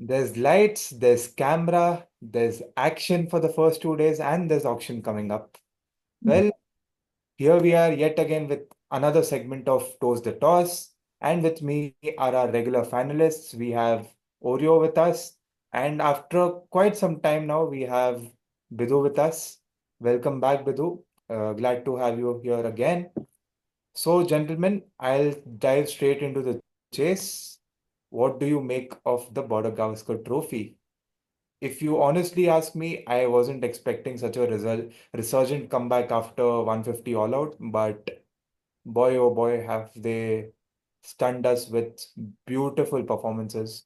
There's lights, there's camera, there's action for the first 2 days, and there's auction coming up. Well, here we are yet again with another segment of Toast the Toss. And with me are our regular finalists. We have Oreo with us. And after quite some time now, we have Bidhu with us. Welcome back, Bidhu. Glad to have you here again. So, gentlemen, I'll dive straight into the chase. What do you make of the Border Gavaskar Trophy? If you honestly ask me, I wasn't expecting such a resurgent comeback after 150 all out, but boy oh boy, have they stunned us with beautiful performances.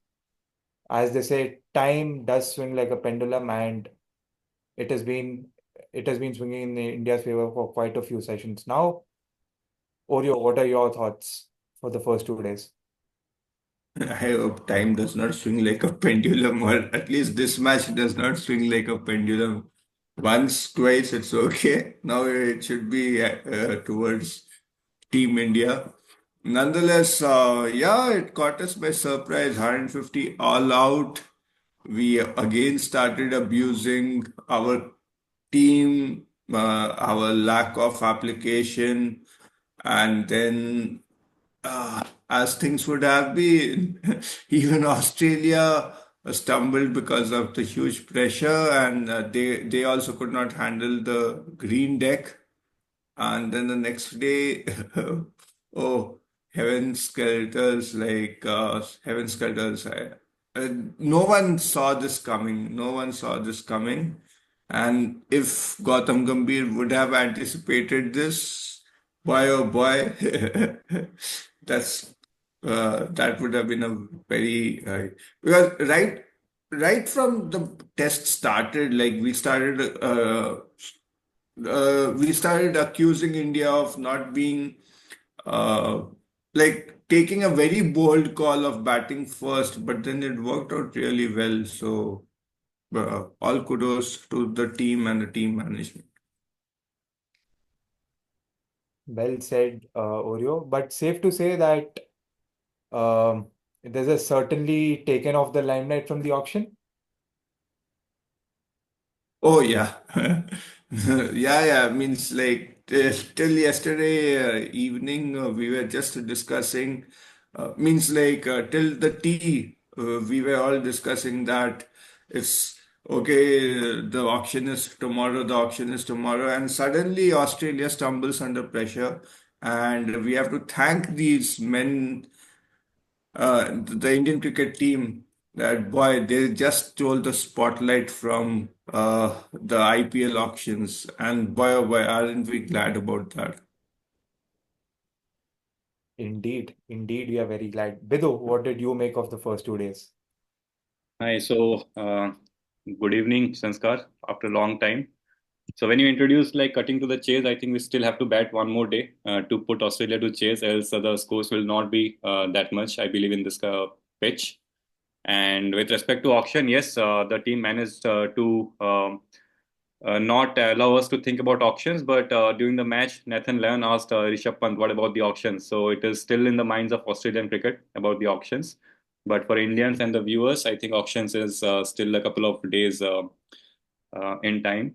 As they say, time does swing like a pendulum, and it has been it has been swinging in India's favor for quite a few sessions now. Oreo, what are your thoughts for the first 2 days? I hope time does not swing like a pendulum, or at least this match does not swing like a pendulum. Once, twice, it's okay. Now it should be towards Team India. Nonetheless, yeah, it caught us by surprise. 150 all out. We again started abusing our team, our lack of application, and then as things would have been. Even Australia stumbled because of the huge pressure, and they also could not handle the green deck. And then the next day, oh, heaven skelters, heaven skelters. No one saw this coming. No one saw this coming. And if Gautam Gambhir would have anticipated this, boy oh boy, that's that would have been a very because right from the test started, like we started accusing India of not being uh, like taking a very bold call of batting first, but then it worked out really well. So all kudos to the team and the team management. Well said, Oreo. But safe to say that um, this has certainly taken off the limelight from the auction. Oh yeah, yeah, yeah. Means like till yesterday evening we were just discussing. Means like till the tea we were all discussing that it's okay. The auction is tomorrow. The auction is tomorrow, and suddenly Australia stumbles under pressure, and we have to thank these men, the Indian cricket team, that boy, they just stole the spotlight from the IPL auctions. And boy, oh boy, aren't we glad about that? Indeed, indeed, we are very glad. Bidhu, what did you make of the first 2 days? Hi, good evening, Sanskar, after a long time. So when you introduced like cutting to the chase, I think we still have to bat one more day to put Australia to chase, else the scores will not be that much, I believe, in this pitch. And with respect to auction, yes, the team managed to not allow us to think about auctions, but during the match, Nathan Lyon asked Rishabh Pant, what about the auctions? So it is still in the minds of Australian cricket about the auctions. But for Indians and the viewers, I think auctions is still a couple of days in time.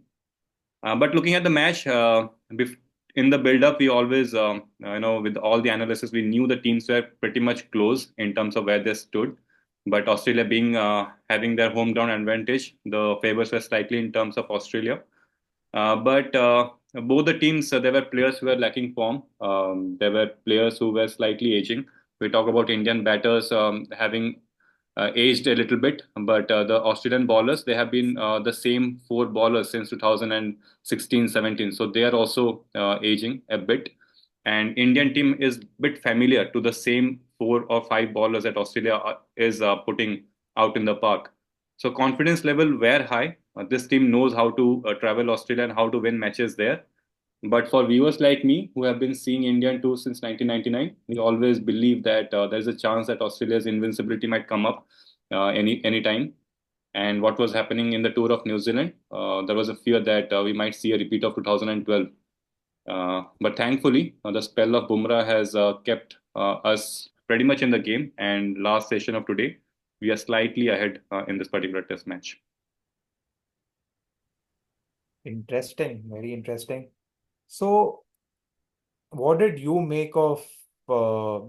But looking at the match, in the build-up, we always, with all the analysis, we knew the teams were pretty much close in terms of where they stood. But Australia being having their home ground advantage, the favors were slightly in terms of Australia. But both the teams, there were players who were lacking form. There were players who were slightly aging. We talk about Indian batters having aged a little bit, but the Australian bowlers, they have been the same four bowlers since 2016-17. So they are also aging a bit. And Indian team is a bit familiar to the same four or five bowlers that Australia is putting out in the park. So confidence level were high. This team knows how to travel Australia and how to win matches there. But for viewers like me who have been seeing Indian tour since 1999, we always believe that there's a chance that Australia's invincibility might come up any time. And what was happening in the tour of New Zealand, there was a fear that we might see a repeat of 2012. But thankfully, the spell of Bumrah has kept us pretty much in the game. And last session of today, we are slightly ahead in this particular test match. Interesting, very interesting. So, what did you make of uh,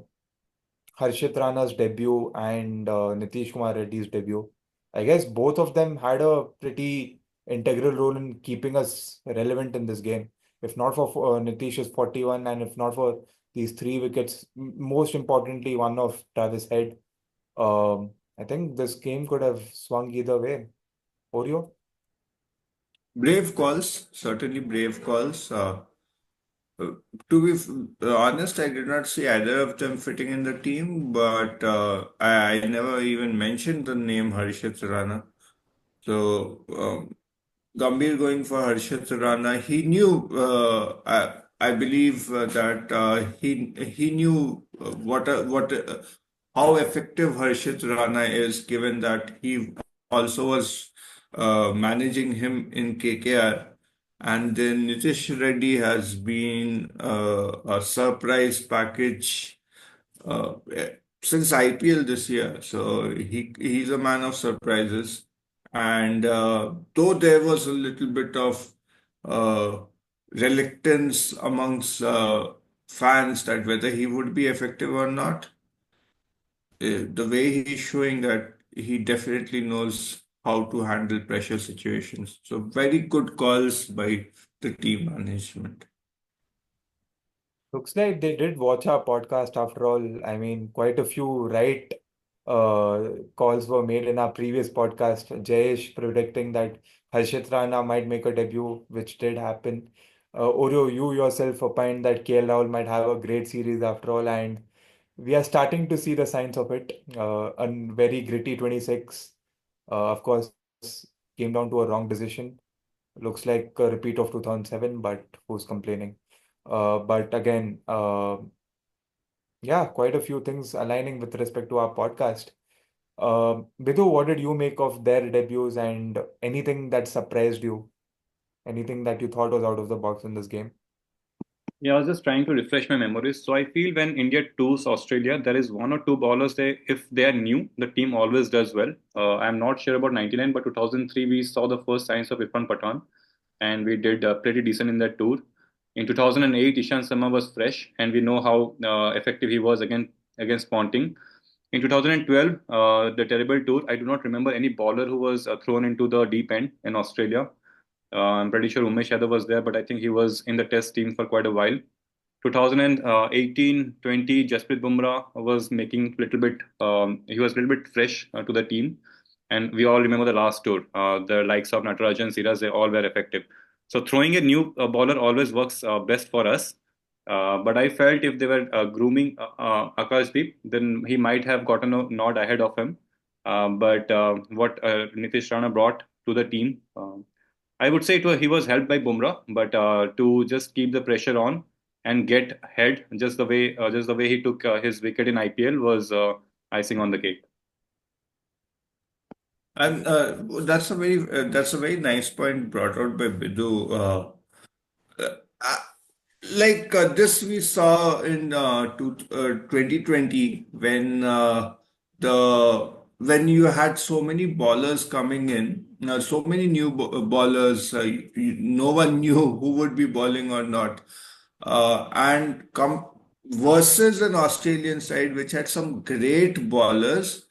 Harshit Rana's debut and Nitish Kumar Reddy's debut? I guess both of them had a pretty integral role in keeping us relevant in this game. If not for Nitish's 41, and if not for these 3 wickets, most importantly, one of Travis Head, I think this game could have swung either way. Oreo? Brave calls, certainly brave calls. Uh, to be honest, I did not see either of them fitting in the team, but I never even mentioned the name Harshit Rana. So Gambhir going for Harshit Rana, he knew. I believe that he knew how effective Harshit Rana is, given that he also was managing him in KKR. And then Nitish Reddy has been a surprise package uh, since IPL this year. So he's a man of surprises. And though there was a little bit of uh, reluctance amongst fans that whether he would be effective or not, the way he's showing that he definitely knows how to handle pressure situations. So very good calls by the team management. Looks like they did watch our podcast after all. I mean, quite a few right calls were made in our previous podcast. Jayesh predicting that Harshit Rana might make a debut, which did happen. Oreo, you yourself opined that KL Rahul might have a great series after all, and we are starting to see the signs of it. A very gritty 26, of course, came down to a wrong decision. Looks like a repeat of 2007, but who's complaining? But again, yeah, quite a few things aligning with respect to our podcast. Bidhu, what did you make of their debuts and anything that surprised you? Anything that you thought was out of the box in this game? Yeah, I was just trying to refresh my memories. So I feel when India tours Australia, there is one or two bowlers there. If they are new, the team always does well. I'm not sure about 99, but 2003 we saw the first signs of Irfan Pathan, and we did pretty decent in that tour. In 2008, Ishan Sharma was fresh, and we know how effective he was against Ponting. In 2012, the terrible tour, I do not remember any bowler who was thrown into the deep end in Australia. I'm pretty sure Umesh Yadav was there, but I think he was in the test team for quite a while. 2018-20, Jasprit Bumrah was making little bit. He was a little bit fresh to the team, and we all remember the last tour. The likes of Natarajan, Siraj, they all were effective. So throwing a new bowler always works best for us. But I felt if they were grooming Akashdeep, then he might have gotten a nod ahead of him. But what Nitish Rana brought to the team, I would say he was helped by Bumrah, but to just keep the pressure on and get ahead, just the way he took his wicket in IPL was icing on the cake. And that's a very nice point brought out by Bidhu. Uh, this we saw in 2020 when when you had so many ballers coming in, so many new ballers, no one knew who would be bowling or not, and come versus an Australian side which had some great bowlers,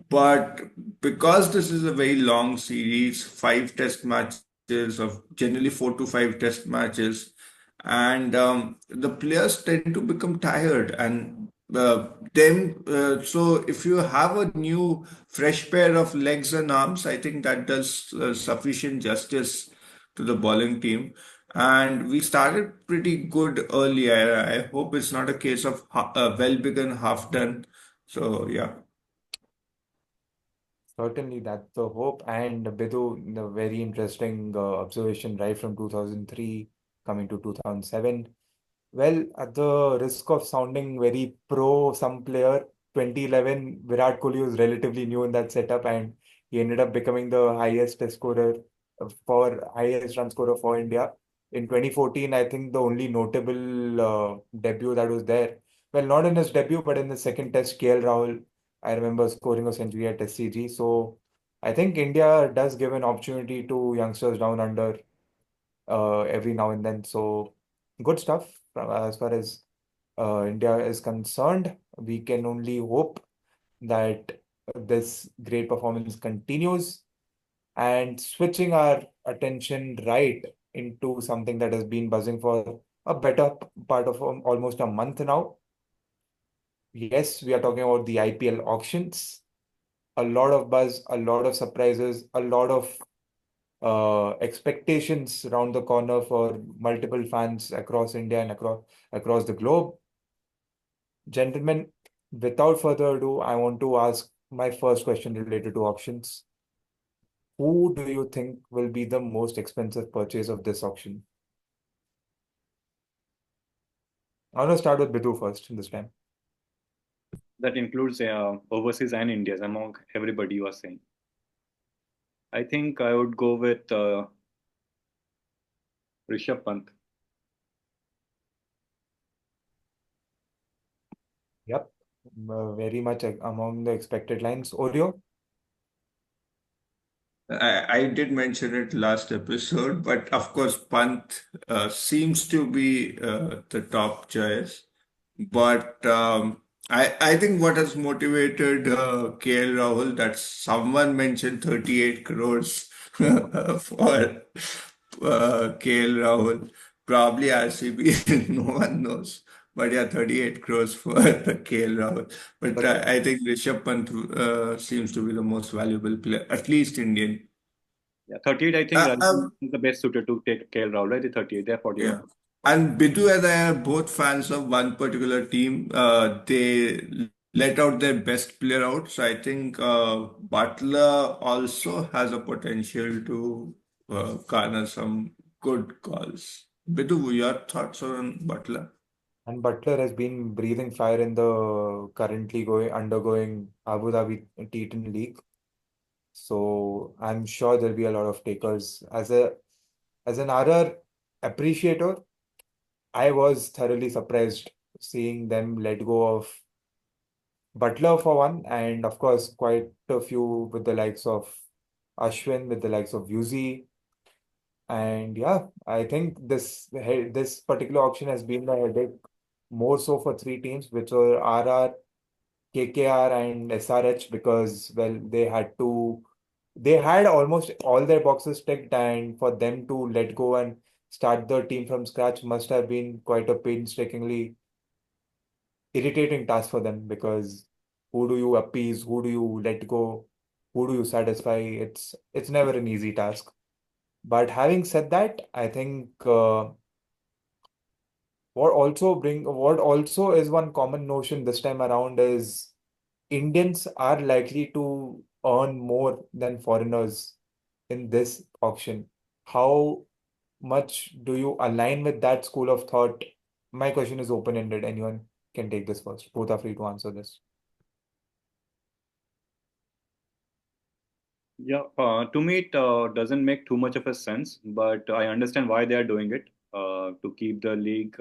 but because this is a very long series, 5 test matches of generally 4 to 5 test matches, and the players tend to become tired and so if you have a new fresh pair of legs and arms, I think that does sufficient justice to the bowling team. And we started pretty good early. I hope it's not a case of well begun, half done. So yeah. Certainly, that's the hope. And Bidhu, the very interesting observation right from 2003 coming to 2007. Well, at the risk of sounding very pro some player, 2011, Virat Kohli was relatively new in that setup and he ended up becoming the highest test scorer for highest run scorer for India. In 2014, I think the only notable debut that was there, well, not in his debut, but in the second test, KL Rahul. I remember scoring a century at SCG. So I think India does give an opportunity to youngsters down under every now and then. So good stuff as far as India is concerned. We can only hope that this great performance continues, and switching our attention right into something that has been buzzing for a better part of almost a month now. Yes, we are talking about the IPL auctions. A lot of buzz, a lot of surprises, a lot of expectations around the corner for multiple fans across India and across the globe. Gentlemen, without further ado, I want to ask my first question related to auctions. Who do you think will be the most expensive purchase of this auction? I want to start with Bidhu first this time. That includes overseas and India's among everybody you are saying. I think I would go with Rishabh Pant. Yep, very much among the expected lines. Oreo? I did mention it last episode, but of course, Pant seems to be the top choice. But I think what has motivated KL Rahul, that someone mentioned 38 crores for KL Rahul. Probably RCB, no one knows. But yeah, 38 crores for KL Rahul. But But I think Rishabh Pant seems to be the most valuable player, at least Indian. Yeah, 38. I think Uh, Rajasthan um, is the best suited to take KL Rahul, right? The 38. They're 41. yeah. And Bidhu and I are both fans of one particular team. They let out their best player out. So I think Butler also has a potential to garner some good calls. Bidhu, your thoughts on Butler? and Butler has been breathing fire in the currently undergoing Abu Dhabi T10 League. So I'm sure there'll be a lot of takers. As an RR appreciator, I was thoroughly surprised seeing them let go of Butler for one, and of course quite a few with the likes of Ashwin, with the likes of Yuzi. And yeah, I think this particular auction has been the headache more so for three teams, which were RR, KKR, and SRH, because well, they had almost all their boxes ticked, and for them to let go and start the team from scratch must have been quite a painstakingly irritating task for them, because who do you appease, who do you let go, who do you satisfy? It's never an easy task. But having said that, I think what also is one common notion this time around is Indians are likely to earn more than foreigners in this auction. How much do you align with that school of thought? My question is open-ended. Anyone can take this first. Both are free to answer this. Yeah, to me, it doesn't make too much of a sense, but I understand why they are doing it to keep the league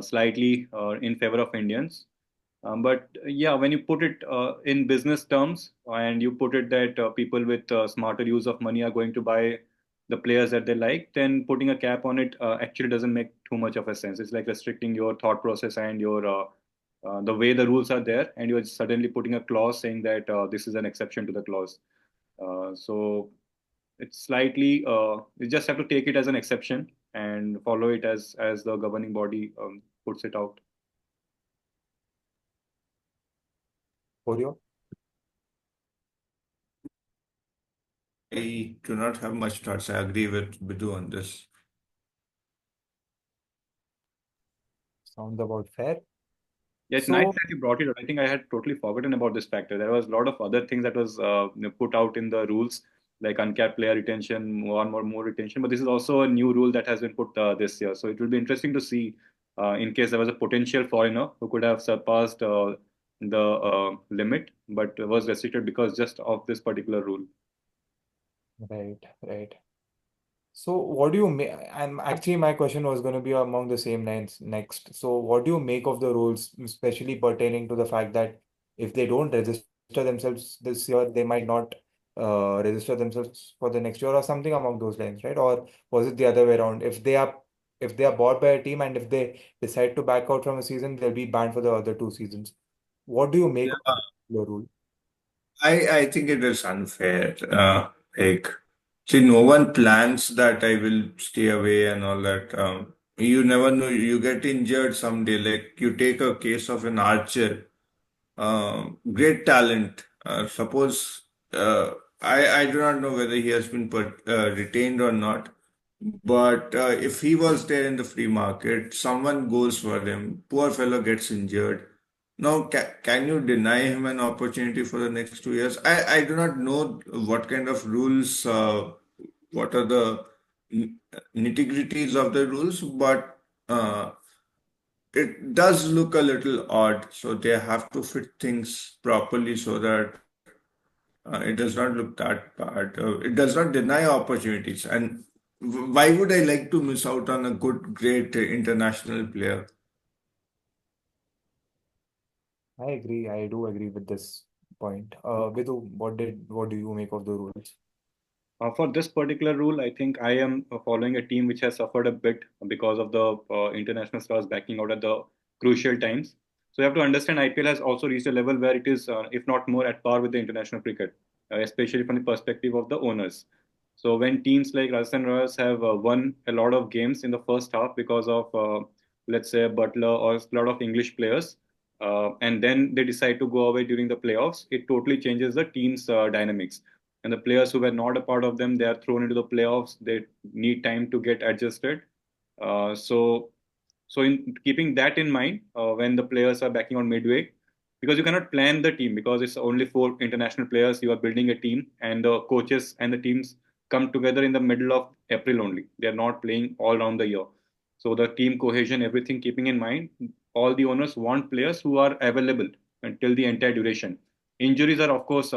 slightly in favor of Indians. But yeah, when you put it in business terms and you put it that people with smarter use of money are going to buy the players that they like, then putting a cap on it actually doesn't make too much of a sense. It's like restricting your thought process and your the way the rules are there, and you're suddenly putting a clause saying that this is an exception to the clause. So it's slightly you just have to take it as an exception and follow it as the governing body puts it out. Oreo? I do not have much thoughts. I agree with Bidhu on this. Sounds about fair. Yeah, it's nice So, that you brought it up. I think I had totally forgotten about this factor. There was a lot of other things that was put out in the rules, like uncapped player retention, more retention. But this is also a new rule that has been put this year. So it will be interesting to see in case there was a potential foreigner who could have surpassed the limit, but was restricted because just of this particular rule. right, right. So, what do you make? And actually, my question was going to be among the same lines next. So, what do you make of the rules, especially pertaining to the fact that if they don't register themselves this year, they might not register themselves for the next year or something along those lines, right? Or was it the other way around? If they are bought by a team and if they decide to back out from a season, they'll be banned for the other 2 seasons. What do you make of Yeah, the rule? I think it is unfair. Like, see, no one plans that I will stay away and all that. You never know. You get injured someday. Like you take a case of an archer, great talent. Suppose I do not know whether he has been retained or not, but if he was there in the free market, someone goes for him. Poor fellow gets injured. Now, can you deny him an opportunity for the next 2 years? I do not know what kind of rules, what are the nitty-gritties of the rules, but it does look a little odd. So they have to fit things properly so that it does not look that bad. It does not deny opportunities. And why would I like to miss out on a good, great international player? I agree. I do agree with this point. Vidhu, what do you make of the rules? For this particular rule, I think I am following a team which has suffered a bit because of the international stars backing out at the crucial times. So you have to understand IPL has also reached a level where it is, if not more, at par with the international cricket, especially from the perspective of the owners. So when teams like Rajasthan Royals have won a lot of games in the first half because of, let's say, Butler or a lot of English players, and then they decide to go away during the playoffs, it totally changes the team's dynamics, and the players who were not a part of them, they are thrown into the playoffs. They need time to get adjusted. So in keeping that in mind, when the players are backing on midway, because you cannot plan the team because it's only four international players, you are building a team, and the coaches and the teams come together in the middle of April only. They are not playing all around the year. So the team cohesion, everything keeping in mind, all the owners want players who are available until the entire duration. Injuries are, of course,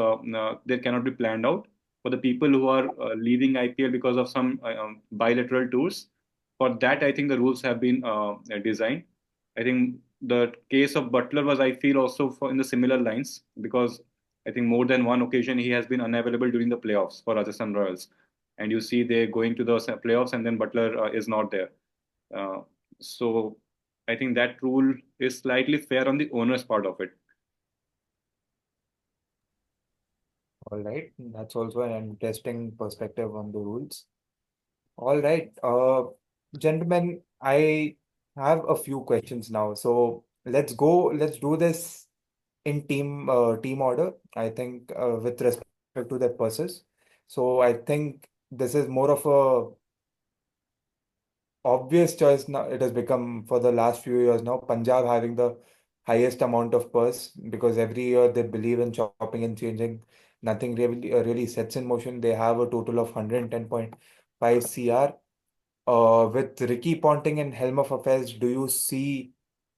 they cannot be planned out. For the people who are leaving IPL because of some bilateral tours, for that, I think the rules have been designed. I think the case of Butler was, I feel, also in the similar lines, because I think more than one occasion he has been unavailable during the playoffs for Rajasthan Royals, and you see they're going to the playoffs and then Butler is not there. Uh, so I think that rule is slightly fair on the owner's part of it. All right, that's also an interesting perspective on the rules. All right, gentlemen, I have a few questions now. So let's go. Let's do this in team order. I think with respect to their purses. So I think this is more of a obvious choice now. It has become for the last few years now. Punjab having the highest amount of purse because every year they believe in chopping and changing. Nothing really sets in motion. They have a total of 110.5 CR. With Ricky Ponting and helm of affairs, do you see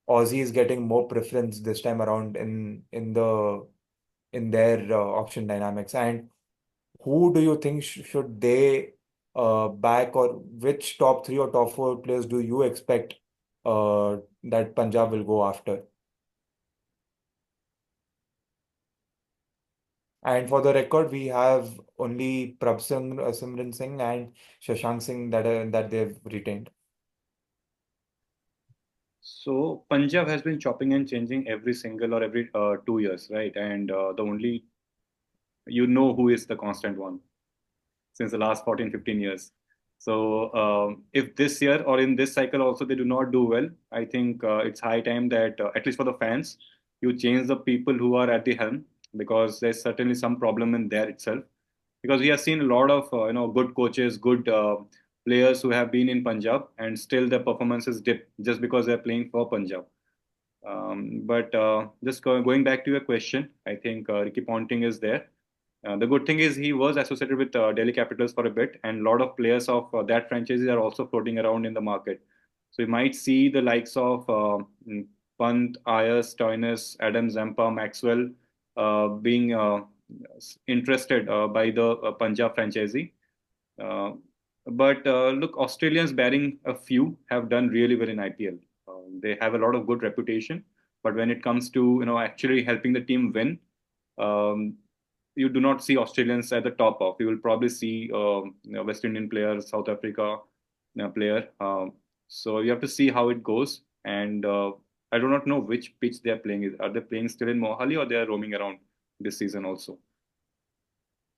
Aussies getting more preference this time around in their auction dynamics? And who do you think should they back, or which top three or top four players do you expect that Punjab will go after? And for the record, we have only Simran Singh and Shashank Singh that they've retained. So Punjab has been chopping and changing every single or every 2 years, right? And the only, who is the constant one since the last 14, 15 years. So if this year or in this cycle also they do not do well, I think it's high time that at least for the fans, you change the people who are at the helm, because there's certainly some problem in there itself. Because we have seen a lot of good coaches, good players who have been in Punjab, and still their performances dip just because they're playing for Punjab. But just going back to your question, I think Ricky Ponting is there. The good thing is he was associated with Delhi Capitals for a bit, and a lot of players of that franchise are also floating around in the market. So you might see the likes of Pant, Ayers, Stoinis, Adam Zampa, Maxwell being interested by the Punjab franchisee. Uh, but look, Australians, barring a few, have done really well in IPL. They have a lot of good reputation. But when it comes to actually helping the team win, um, you do not see Australians at the top of. You will probably see West Indian player, South Africa player. So you have to see how it goes. And I do not know which pitch they are playing. Are they playing still in Mohali or they are roaming around this season also?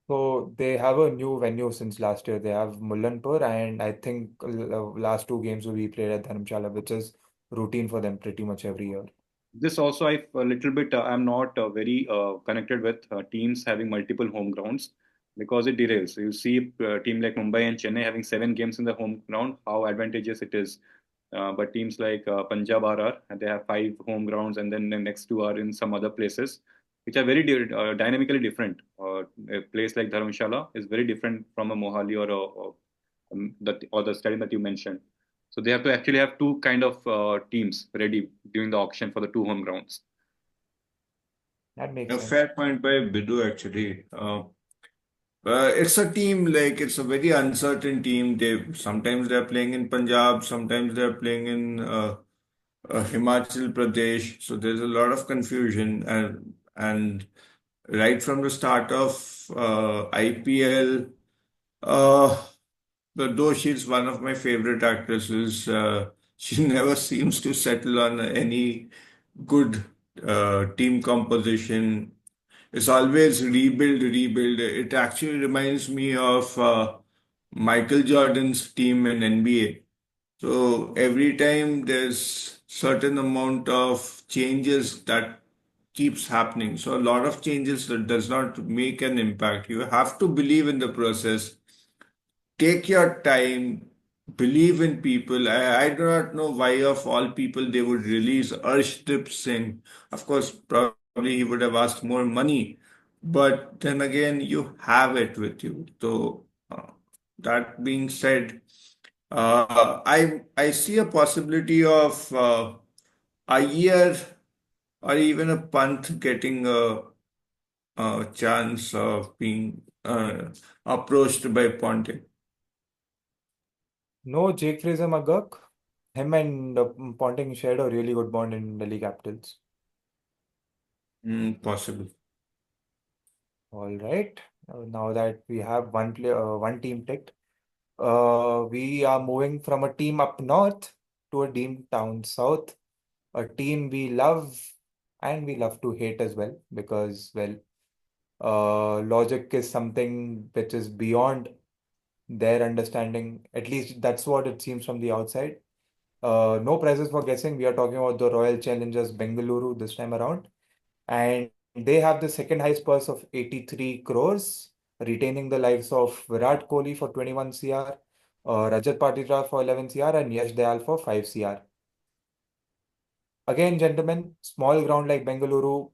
So they have a new venue since last year. They have Mullanpur, and I think last two games will be played at Dharamshala, which is routine for them pretty much every year. This also, I a little bit. I'm not very connected with teams having multiple home grounds because it derails. You see a team like Mumbai and Chennai having 7 games in the home ground, how advantageous it is. But teams like Punjab are, and they have 5 home grounds, and then the next 2 are in some other places, which are very dynamically different. A place like Dharamshala is very different from a Mohali or the stadium that you mentioned. So they have to actually have two kind of teams ready during the auction for the 2 home grounds. That makes A sense. fair point by Bidhu actually. It's a team like it's a very uncertain team. They sometimes they're playing in Punjab, sometimes they're playing in Himachal Pradesh. So there's a lot of confusion, and right from the start of IPL, uh, though she's one of my favorite actresses, she never seems to settle on any good team composition. It's always rebuild, rebuild. It actually reminds me of Michael Jordan's team in NBA. So every time there's certain amount of changes that keeps happening. So a lot of changes that does not make an impact. You have to believe in the process. Take your time, believe in people. I do not know why of all people they would release Arshdeep Singh. Of course, probably he would have asked more money, but then again, you have it with you. So that being said, I see a possibility of a year or even a Pant getting a chance of being approached by Ponting. No Jake Fraser McGurk. Him and Ponting shared a really good bond in Delhi Capitals. Possible. All right. Now that we have one team ticked, we are moving from a team up north to a team down south. A team we love and we love to hate as well because, well, logic is something which is beyond their understanding. At least that's what it seems from the outside. No prizes for guessing. We are talking about the Royal Challengers Bengaluru this time around. And they have the second highest purse of 83 crores, retaining the likes of Virat Kohli for 21 CR, Rajat Patidar for 11 CR, and Yash Dayal for 5 CR. Again, gentlemen, small ground like Bengaluru,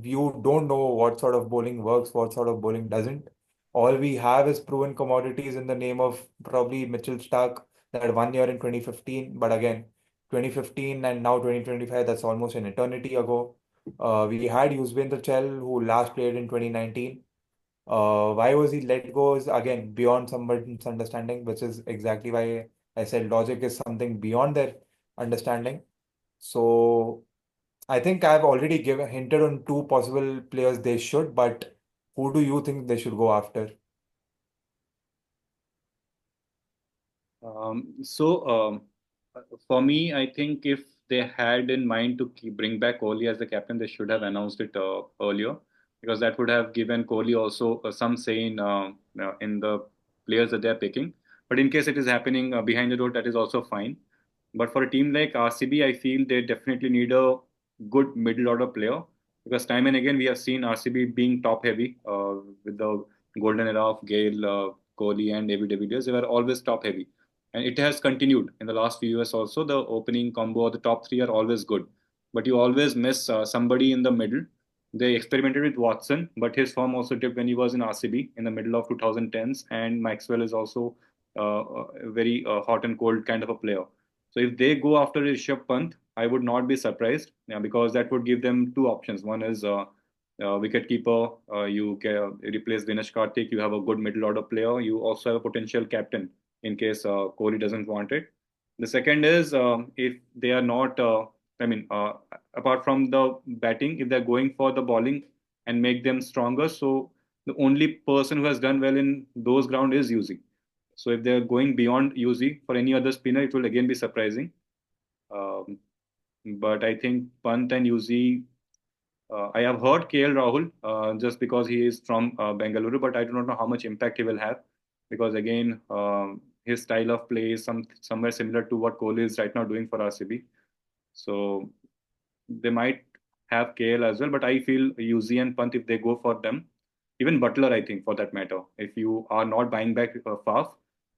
you don't know what sort of bowling works, what sort of bowling doesn't. All we have is proven commodities in the name of probably Mitchell Stark that 1 year in 2015. But again, 2015 and now 2025, that's almost an eternity ago. We had Yuzvendra Chahal who last played in 2019. Why was he let go is again beyond someone's understanding, which is exactly why I said logic is something beyond their understanding. So I think I've already given hinted on two possible players they should, but who do you think they should go after? So for me, I think if they had in mind to bring back Kohli as the captain, they should have announced it earlier because that would have given Kohli also some say in the players that they are picking. But in case it is happening behind the door, that is also fine. But for a team like RCB, I feel they definitely need a good middle order player because time and again we have seen RCB being top heavy with the golden era of Gale, Kohli, and AB de Villiers. They were always top heavy, and it has continued in the last few years also. The opening combo or the top three are always good, but you always miss somebody in the middle. They experimented with Watson, but his form also dipped when he was in RCB in the middle of 2010s, and Maxwell is also a very hot and cold kind of a player. So if they go after Rishabh Pant, I would not be surprised, yeah, because that would give them two options. One is wicket keeper. You can replace Dinesh Karthik. You have a good middle order player. You also have a potential captain in case Kohli doesn't want it. The second is if they are not I mean, apart from the batting, if they're going for the bowling and make them stronger, so the only person who has done well in those ground is UZ. So if they're going beyond UZ for any other spinner, it will again be surprising. Um, but I think Pant and UZ, I have heard KL Rahul just because he is from Bengaluru, but I do not know how much impact he will have because again, his style of play is somewhere similar to what Kohli is right now doing for RCB. So they might have KL as well, but I feel UZ and Pant, if they go for them, even Butler, I think for that matter, if you are not buying back Faf,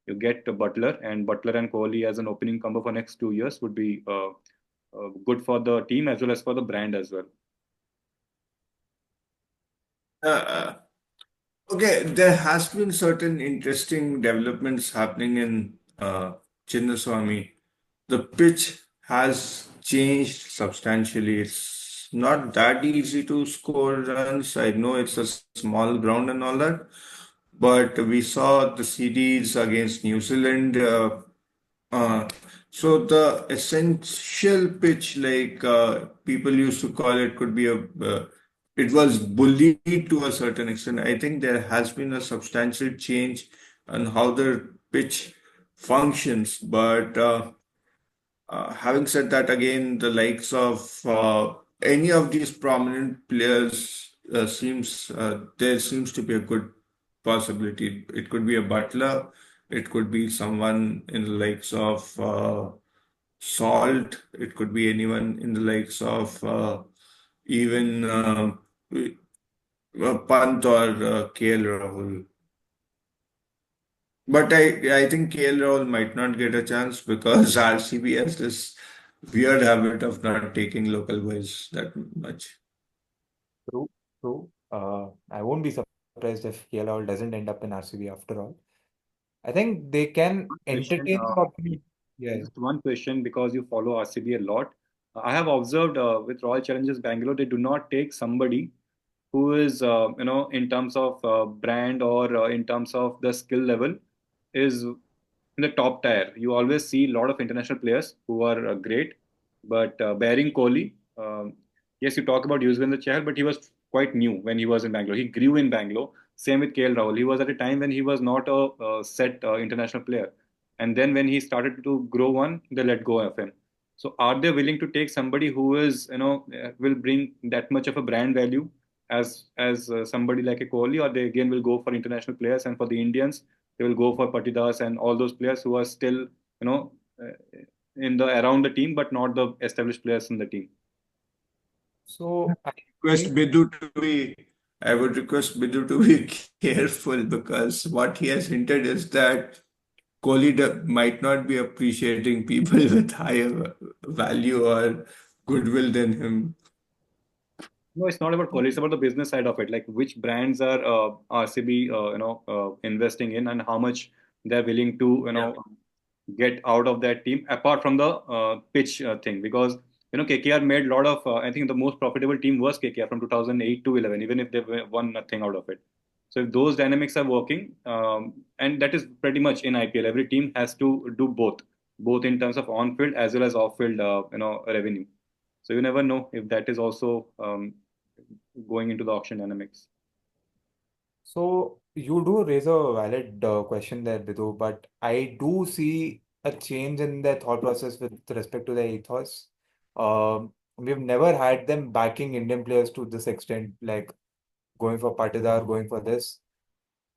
you get Butler, and Butler and Kohli as an opening combo for next 2 years would be good for the team as well as for the brand as well. Uh, okay, there has been certain interesting developments happening in Chinnaswamy. The pitch has changed substantially. It's not that easy to score runs. I know it's a small ground and all that, but we saw the series against New Zealand. Uh, so the essential pitch, like people used to call it, could be it was bullied to a certain extent. I think there has been a substantial change on how the pitch functions, but having said that, again, the likes of any of these prominent players there seems to be a good possibility. It could be a Butler, it could be someone in the likes of Salt, it could be anyone in the likes of even Pant or KL Rahul. But I think KL Rahul might not get a chance because RCB has this weird habit of not taking local boys that much. True, true. I won't be surprised if KL doesn't end up in RCB after all. I think they can Question, entertain the opportunity. Yeah. just one question because you follow RCB a lot. I have observed with Royal Challengers Bangalore, they do not take somebody who is, in terms of brand or in terms of the skill level, is in the top tier. You always see a lot of international players who are great, but bearing Kohli, yes, you talk about Yuzvendra Chahal, but he was quite new when he was in Bangalore. He grew in Bangalore. Same with KL Rahul. He was at a time when he was not a set international player, and then when he started to grow one, they let go of him. So, are they willing to take somebody who is, will bring that much of a brand value as somebody like a Kohli, or they again will go for international players, and for the Indians, they will go for Patidas and all those players who are still, uh, in the around the team, but not the established players in the team. So I Request think Bidhu to be, I would request Bidhu to be careful because what he has hinted is that Kohli might not be appreciating people with higher value or goodwill than him. No, it's not about Kohli. It's about the business side of it. Like which brands are RCB, investing in, and how much they're willing to, Yeah. get out of that team apart from the pitch thing. Because KKR made a lot of. I think the most profitable team was KKR from 2008 to 11, even if they won nothing out of it. So if those dynamics are working, and that is pretty much in IPL, every team has to do both in terms of on-field as well as off-field, revenue. So you never know if that is also going into the auction dynamics. so. You do raise a valid question there, Bidhu, but I do see a change in their thought process with respect to their ethos. We've never had them backing Indian players to this extent, like going for Patidar, going for this.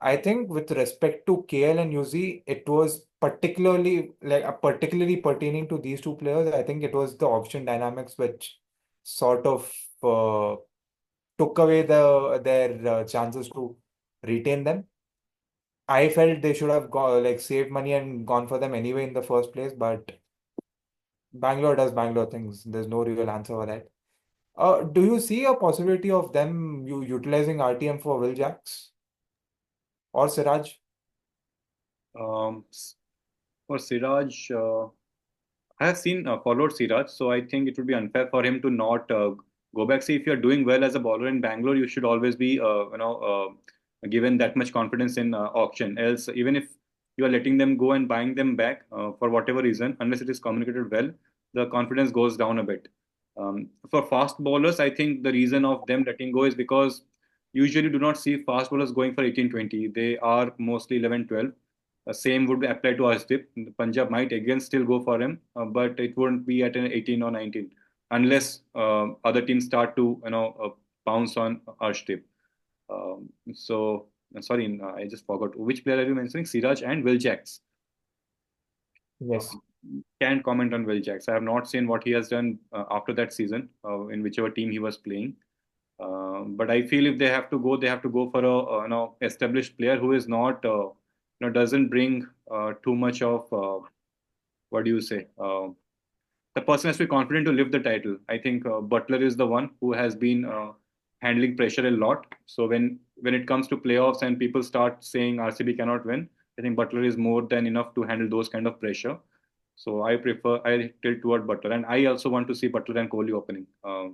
I think with respect to KL and UZ, it was particularly pertaining to these two players. I think it was the auction dynamics which sort of uh, took away their chances to retain them. I felt they should have saved money and gone for them anyway in the first place, but Bangalore does Bangalore things. There's no real answer for that. Do you see a possibility of them utilizing RTM for Will Jacks or Siraj? Um, for Siraj, I have seen followed Siraj, so I think it would be unfair for him to not go back. See, if you're doing well as a bowler in Bangalore, you should always be, given that much confidence in auction. Else, even if you are letting them go and buying them back for whatever reason, unless it is communicated well, the confidence goes down a bit. For fast bowlers, I think the reason of them letting go is because usually do not see fast bowlers going for 18-20. They are mostly 11-12. Same would apply to Arshdeep. Punjab might again still go for him, but it wouldn't be at an 18 or 19 unless other teams start to pounce on Arshdeep. So sorry, I just forgot which player are you mentioning? Siraj and Will Jacks. Yes. Can't comment on Will Jacks. I have not seen what he has done after that season in whichever team he was playing. But I feel if they have to go, they have to go for a established player who is not doesn't bring too much of what do you say? The person has to be confident to lift the title. I think Butler is the one who has been handling pressure a lot. So when it comes to playoffs and people start saying RCB cannot win, I think Butler is more than enough to handle those kind of pressure. So I tilt toward Butler, and I also want to see Butler and Kohli opening. All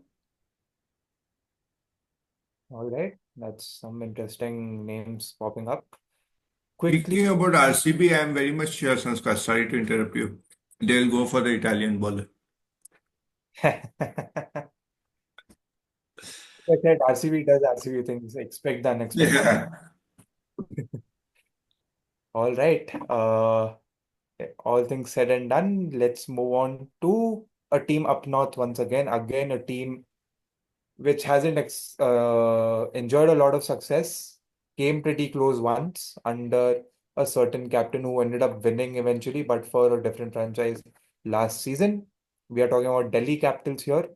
right. That's some interesting names popping up. Quickly. Speaking about RCB, I am very much sure, Sanskar, sorry to interrupt you. They'll go for the Italian bowler. I said RCB does RCB things. Expect the unexpected. Yeah. All right. All things said and done, let's move on to a team up north once again. Again, a team which hasn't enjoyed a lot of success. Came pretty close once under a certain captain who ended up winning eventually, but for a different franchise last season. We are talking about Delhi Capitals here.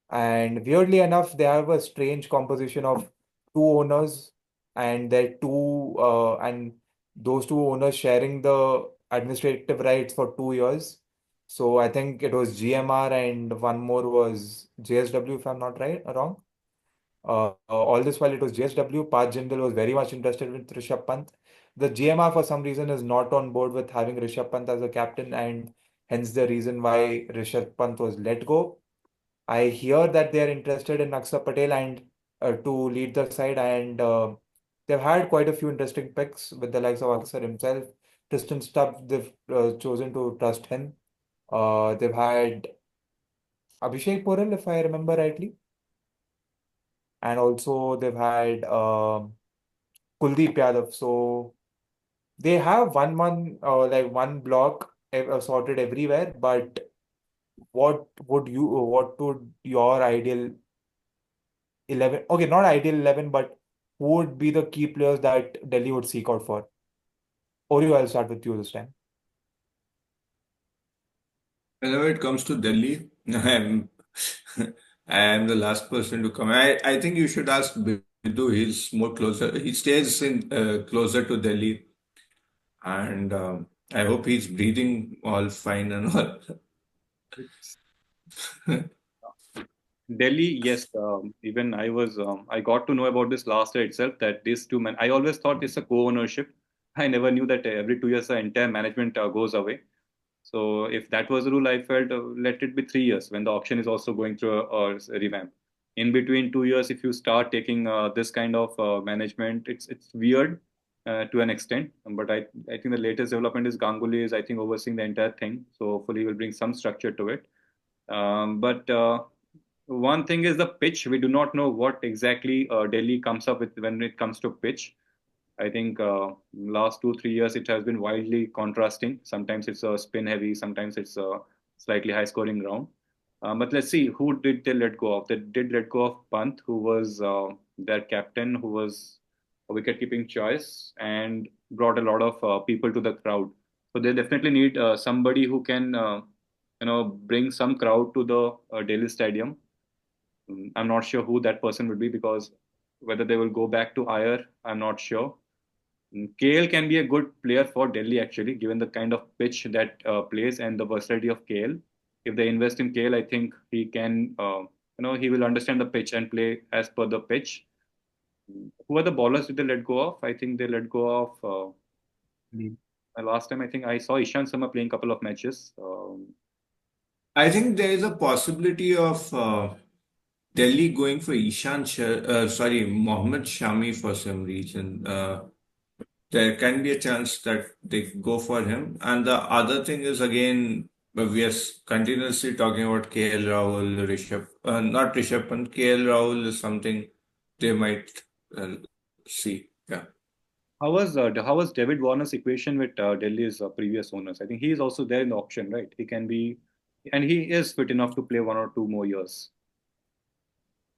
And weirdly enough, they have a strange composition of two owners, and and those two owners sharing the administrative rights for 2 years. So I think it was GMR and one more was JSW, if I'm not wrong. All this while it was JSW, Pat Jindal was very much interested with Rishabh Pant. The GMR for some reason is not on board with having Rishabh Pant as a captain, and hence the reason why Rishabh Pant was let go. I hear that they are interested in Akshar Patel and to lead the side, and they've had quite a few interesting picks with the likes of Akshar himself. Tristan Stubbs, they've chosen to trust him. They've had Abhishek Porel, if I remember rightly, and also they've had Kuldeep Yadav. So they have one block sorted everywhere. But what would your ideal 11, okay, not ideal 11, but who would be the key players that Delhi would seek out for? Oreo, I'll start with you this time. Whenever it comes to Delhi, I am the last person to come. I think you should ask Bidhu. He's more closer. He stays in closer to Delhi, and I hope he's breathing all fine and all. Delhi, yes. Even I got to know about this last year itself that these two men. I always thought it's a co-ownership. I never knew that every 2 years the entire management goes away. So if that was the rule, I felt let it be 3 years when the auction is also going through a revamp. In between 2 years, if you start taking this kind of management, it's weird to an extent. But I think the latest development is Ganguly is I think overseeing the entire thing. So hopefully he will bring some structure to it. But one thing is the pitch. We do not know what exactly Delhi comes up with when it comes to pitch. I think last 2 3 years it has been wildly contrasting. Sometimes it's a spin heavy, sometimes it's a slightly high scoring ground. But let's see who did they let go of. They did let go of Pant, who was their captain, who was a wicket keeping choice and brought a lot of people to the crowd. So they definitely need somebody who can bring some crowd to the Delhi stadium. I'm not sure who that person would be because whether they will go back to Iyer, I'm not sure. KL can be a good player for Delhi actually, given the kind of pitch that plays and the versatility of KL. If they invest in KL, I think he can, he will understand the pitch and play as per the pitch. Who are the bowlers did they let go of? I think they let go of. Mm. Last time I think I saw Ishan Sharma playing a couple of matches. I think there is a possibility of Delhi going for Mohammad Shami for some reason. There can be a chance that they go for him. And the other thing is again but we are continuously talking about KL Rahul, not Rishabh Pant. KL Rahul is something they might uh, see. Yeah. How was David Warner's equation with Delhi's previous owners? I think he is also there in the auction, right? He can be, and he is fit enough to play 1 or 2 more years.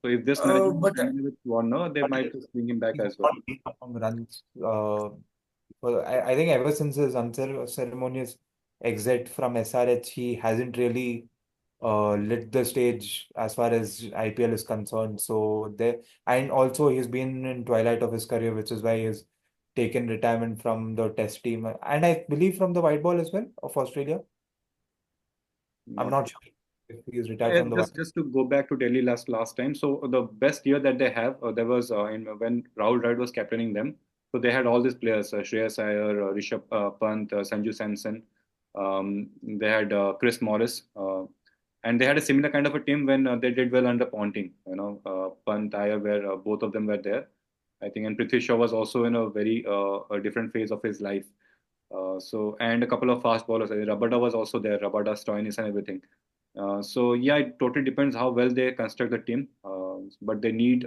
So if this management is But familiar with Warner, they But might just bring him back he's as well. not made long runs. Well, I think ever since his unceremonious exit from SRH, he hasn't really lit the stage as far as IPL is concerned. So there, and also he's been in twilight of his career, which is why he's taken retirement from the Test team, and I believe from the white ball as well of Australia. I'm Not not sure if he's retired from the white. just to go back to Delhi last time. So the best year that they have, there was in when Rahul Dravid was captaining them. So they had all these players: Shreyas Iyer, Rishabh Pant, Sanju Samson. They had Chris Morris, and they had a similar kind of a team when they did well under Ponting. Pant, Iyer, where both of them were there. I think, and Prithvi Shaw was also in a very a different phase of his life. So and a couple of fast bowlers. Rabada was also there. Rabada, Stoinis, and everything. So yeah, it totally depends how well they construct the team. But they need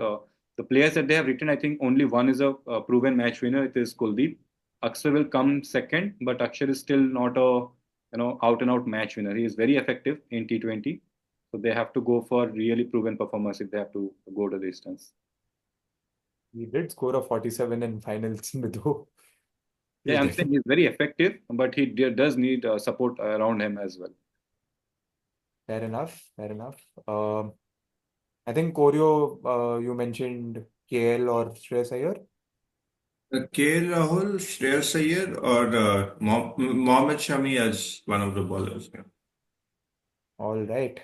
the players that they have written. I think only one is a proven match winner. It is Kuldeep. Akshar will come second, but Akshar is still not a out and out match winner. He is very effective in T20. So they have to go for really proven performance if they have to go to the distance. He did score a 47 in finals, Bidhu. He's Yeah, I'm saying definitely he's very effective, but he does need support around him as well. fair enough. Fair enough. I think Oreo, you mentioned KL or Shreyas Iyer. KL Rahul, Shreyas Iyer, or Mohammad Shami as one of the bowlers. Yeah. All right.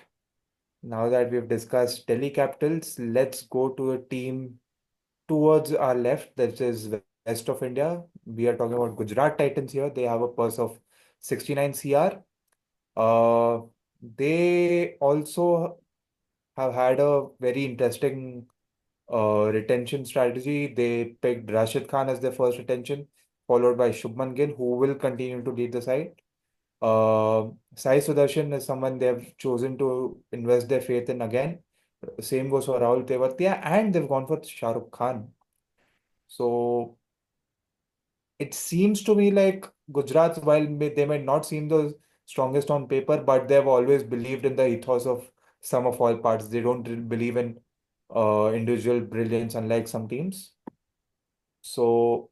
Now that we've discussed Delhi Capitals, let's go to a team towards our left, that is west of India. We are talking about Gujarat Titans here. They have a purse of 69 CR. Uh, they also have had a very interesting retention strategy. They picked Rashid Khan as their first retention, followed by Shubman Gill, who will continue to lead the side. Sai Sudarshan is someone they have chosen to invest their faith in again. Same goes for Rahul Tewatia, and they've gone for Shah Rukh Khan. So it seems to me like Gujarat, while they might not seem the strongest on paper, but they've always believed in the ethos of sum of all parts. They don't believe in individual brilliance, unlike some teams. So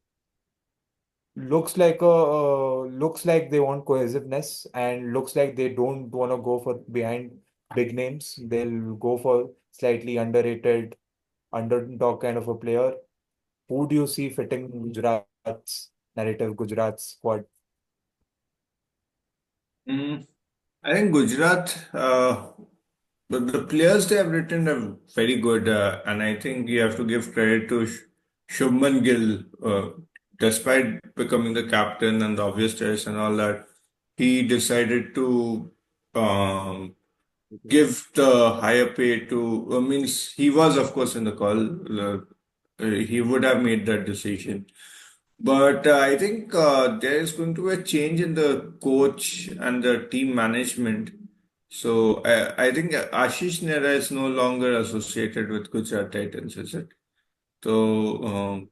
looks like they want cohesiveness, and looks like they don't want to go for behind big names. They'll go for slightly underrated, underdog kind of a player. Who do you see fitting Gujarat's narrative, Gujarat's squad? Mm, I think Gujarat, the players they have written are very good, and I think you have to give credit to Shubman Gill, despite becoming the captain and the obvious choice and all that, he decided to um, give the higher pay to, means he was, of course, in the call. He would have made that decision. But I think there is going to be a change in the coach and the team management. So I think Ashish Nehra is no longer associated with Gujarat Titans, is it? So,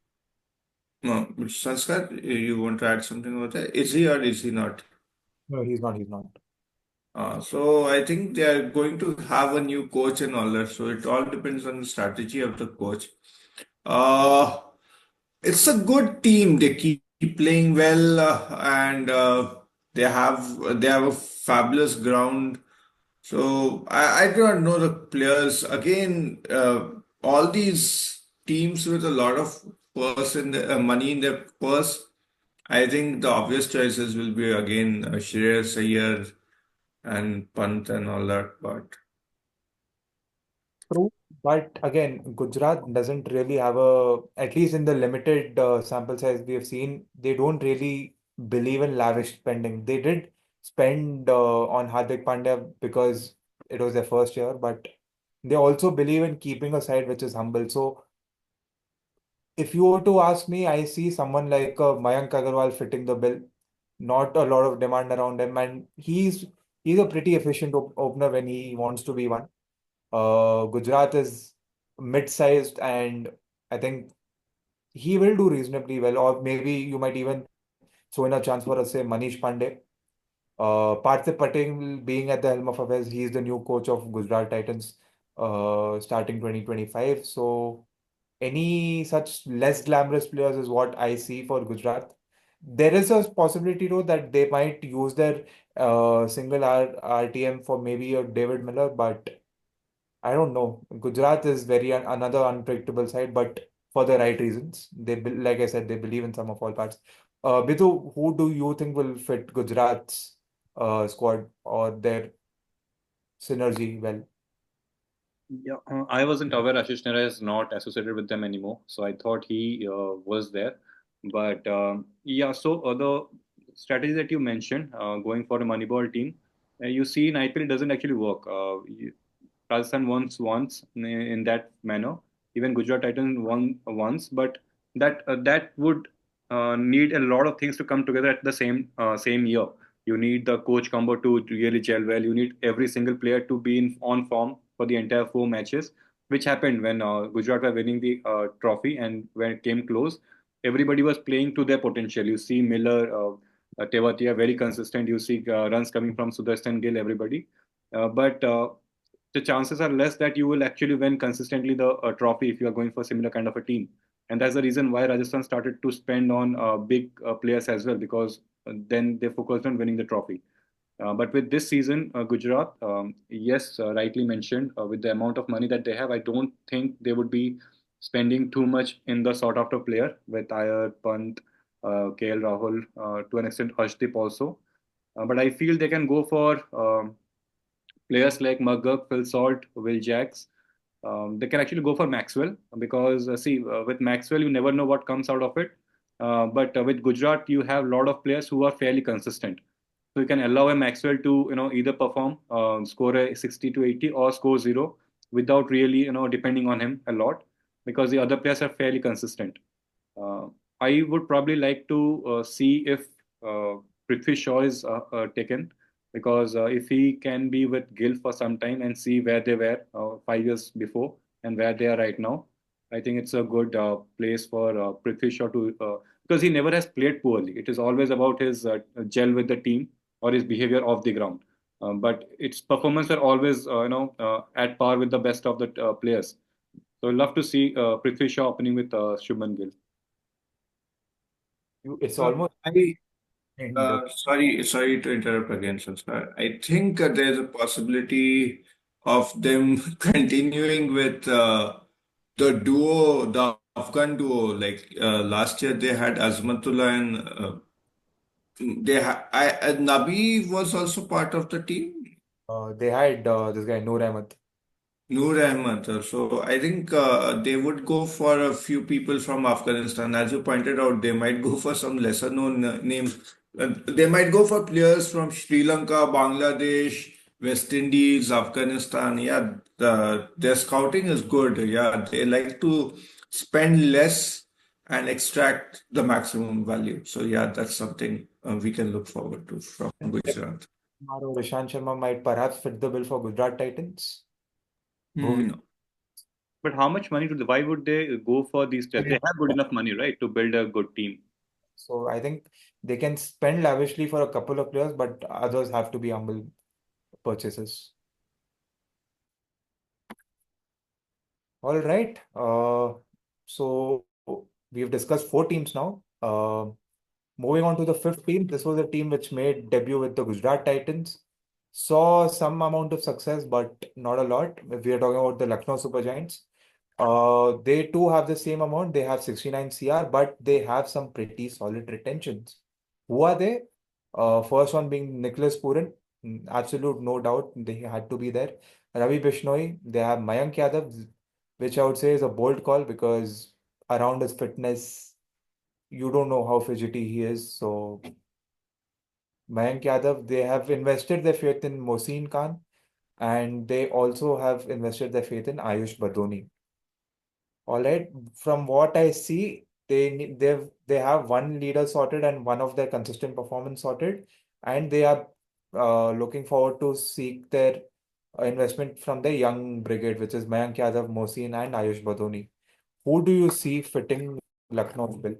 no, Sanskar, you want to add something about that? Is he or is he not? No, he's not. He's not. So I think they are going to have a new coach and all that. So it all depends on the strategy of the coach. Uh, it's a good team. They keep playing well, and they have a fabulous ground. So I do not know the players. Again, all these teams with a lot of money in their purse. I think the obvious choices will be again Shreyas Iyer and Pant and all that. But True. But again, Gujarat doesn't really have a, at least in the limited sample size we have seen, they don't really believe in lavish spending. They did spend on Hardik Pandya because it was their first year, but they also believe in keeping a side which is humble. So if you were to ask me, I see someone like Mayank Agarwal fitting the bill. Not a lot of demand around him, and he's He's a pretty efficient opener when he wants to be one. Gujarat is mid-sized, and I think he will do reasonably well. Or maybe you might even throw in a chance for, say, Manish Pandey. Parthiv Patel being at the helm of affairs, he is the new coach of Gujarat Titans starting 2025. So any such less glamorous players is what I see for Gujarat. There is a possibility though that they might use their single RTM for maybe a David Miller, but I don't know. Gujarat is very another unpredictable side, but for the right reasons. Like I said, they believe in sum of all parts. Bidhu, who do you think will fit Gujarat's squad or their synergy well? Yeah, I wasn't aware Ashish Nehra is not associated with them anymore, so I thought he was there. But yeah, so the strategy that you mentioned, going for a Moneyball team, you see in IPL it doesn't actually work. Rajasthan once in that manner. Even Gujarat Titans won once, but that would need a lot of things to come together at the same year. You need the coach combo to really gel well. You need every single player to be on form for the entire 4 matches, which happened when Gujarat were winning the trophy, and when it came close, everybody was playing to their potential. You see Miller, Tewatia very consistent. You see runs coming from Sudarshan Gill, everybody. But the chances are less that you will actually win consistently the trophy if you are going for similar kind of a team. And that's the reason why Rajasthan started to spend on big players as well, because then they focused on winning the trophy. But with this season, Gujarat, yes, rightly mentioned, with the amount of money that they have, I don't think they would be spending too much in the sought after player with Iyer, Pant, KL Rahul, to an extent Harshdeep also. But I feel they can go for players like McGurk, Phil Salt, Will Jacks. They can actually go for Maxwell because, see, with Maxwell, you never know what comes out of it. But with Gujarat, you have a lot of players who are fairly consistent. So you can allow a Maxwell to, either perform, score a 60 to 80 or score zero without really, depending on him a lot, because the other players are fairly consistent. Uh, I would probably like to see if uh, Prithvi Shaw is taken, because if he can be with Gill for some time and see where they were 5 years before and where they are right now, I think it's a good place for Prithvi Shaw to, because he never has played poorly. It is always about his gel with the team or his behavior off the ground. But its performance are always, at par with the best of the players. So I'd love to see Prithvi Shaw opening with Shubman Gill. It's Uh, almost I and sorry to interrupt again, Sanskar. I think there's a possibility of them continuing with the duo, the Afghan duo. Like last year, they had Azmatullah and Nabi was also part of the team. they had this guy Noor Ahmed. Noor Ahmed. So I think they would go for a few people from Afghanistan. As you pointed out, they might go for some lesser known names. They might go for players from Sri Lanka, Bangladesh, West Indies, Afghanistan. Yeah, their scouting is good. Yeah, they like to spend less and extract the maximum value. So yeah, that's something we can look forward to from And Gujarat. Kumar or Ishan Sharma might perhaps fit the bill for Gujarat Titans. Who we No. But how much money do they? Why would they go for these tests? They have good enough money, right, to build a good team. So I think they can spend lavishly for a couple of players, but others have to be humble purchases. All right. So we've discussed 4 teams now. Moving on to the fifth team, this was a team which made debut with the Gujarat Titans. Saw some amount of success, but not a lot. If we are talking about the Lucknow Super Giants, they too have the same amount. They have 69 CR, but they have some pretty solid retentions. Who are they? First one being Nicholas Puran. Absolute no doubt they had to be there. Ravi Bishnoi. They have Mayank Yadav, which I would say is a bold call because around his fitness, you don't know how fidgety he is. So Mayank Yadav, they have invested their faith in Mohsin Khan, and they also have invested their faith in Ayush Badoni. All right. From what I see, they have one leader sorted and one of their consistent performance sorted, and they are looking forward to seek their investment from the young brigade, which is Mayank Yadav, Mohsin, and Ayush Badoni. Who do you see fitting Lucknow's bill?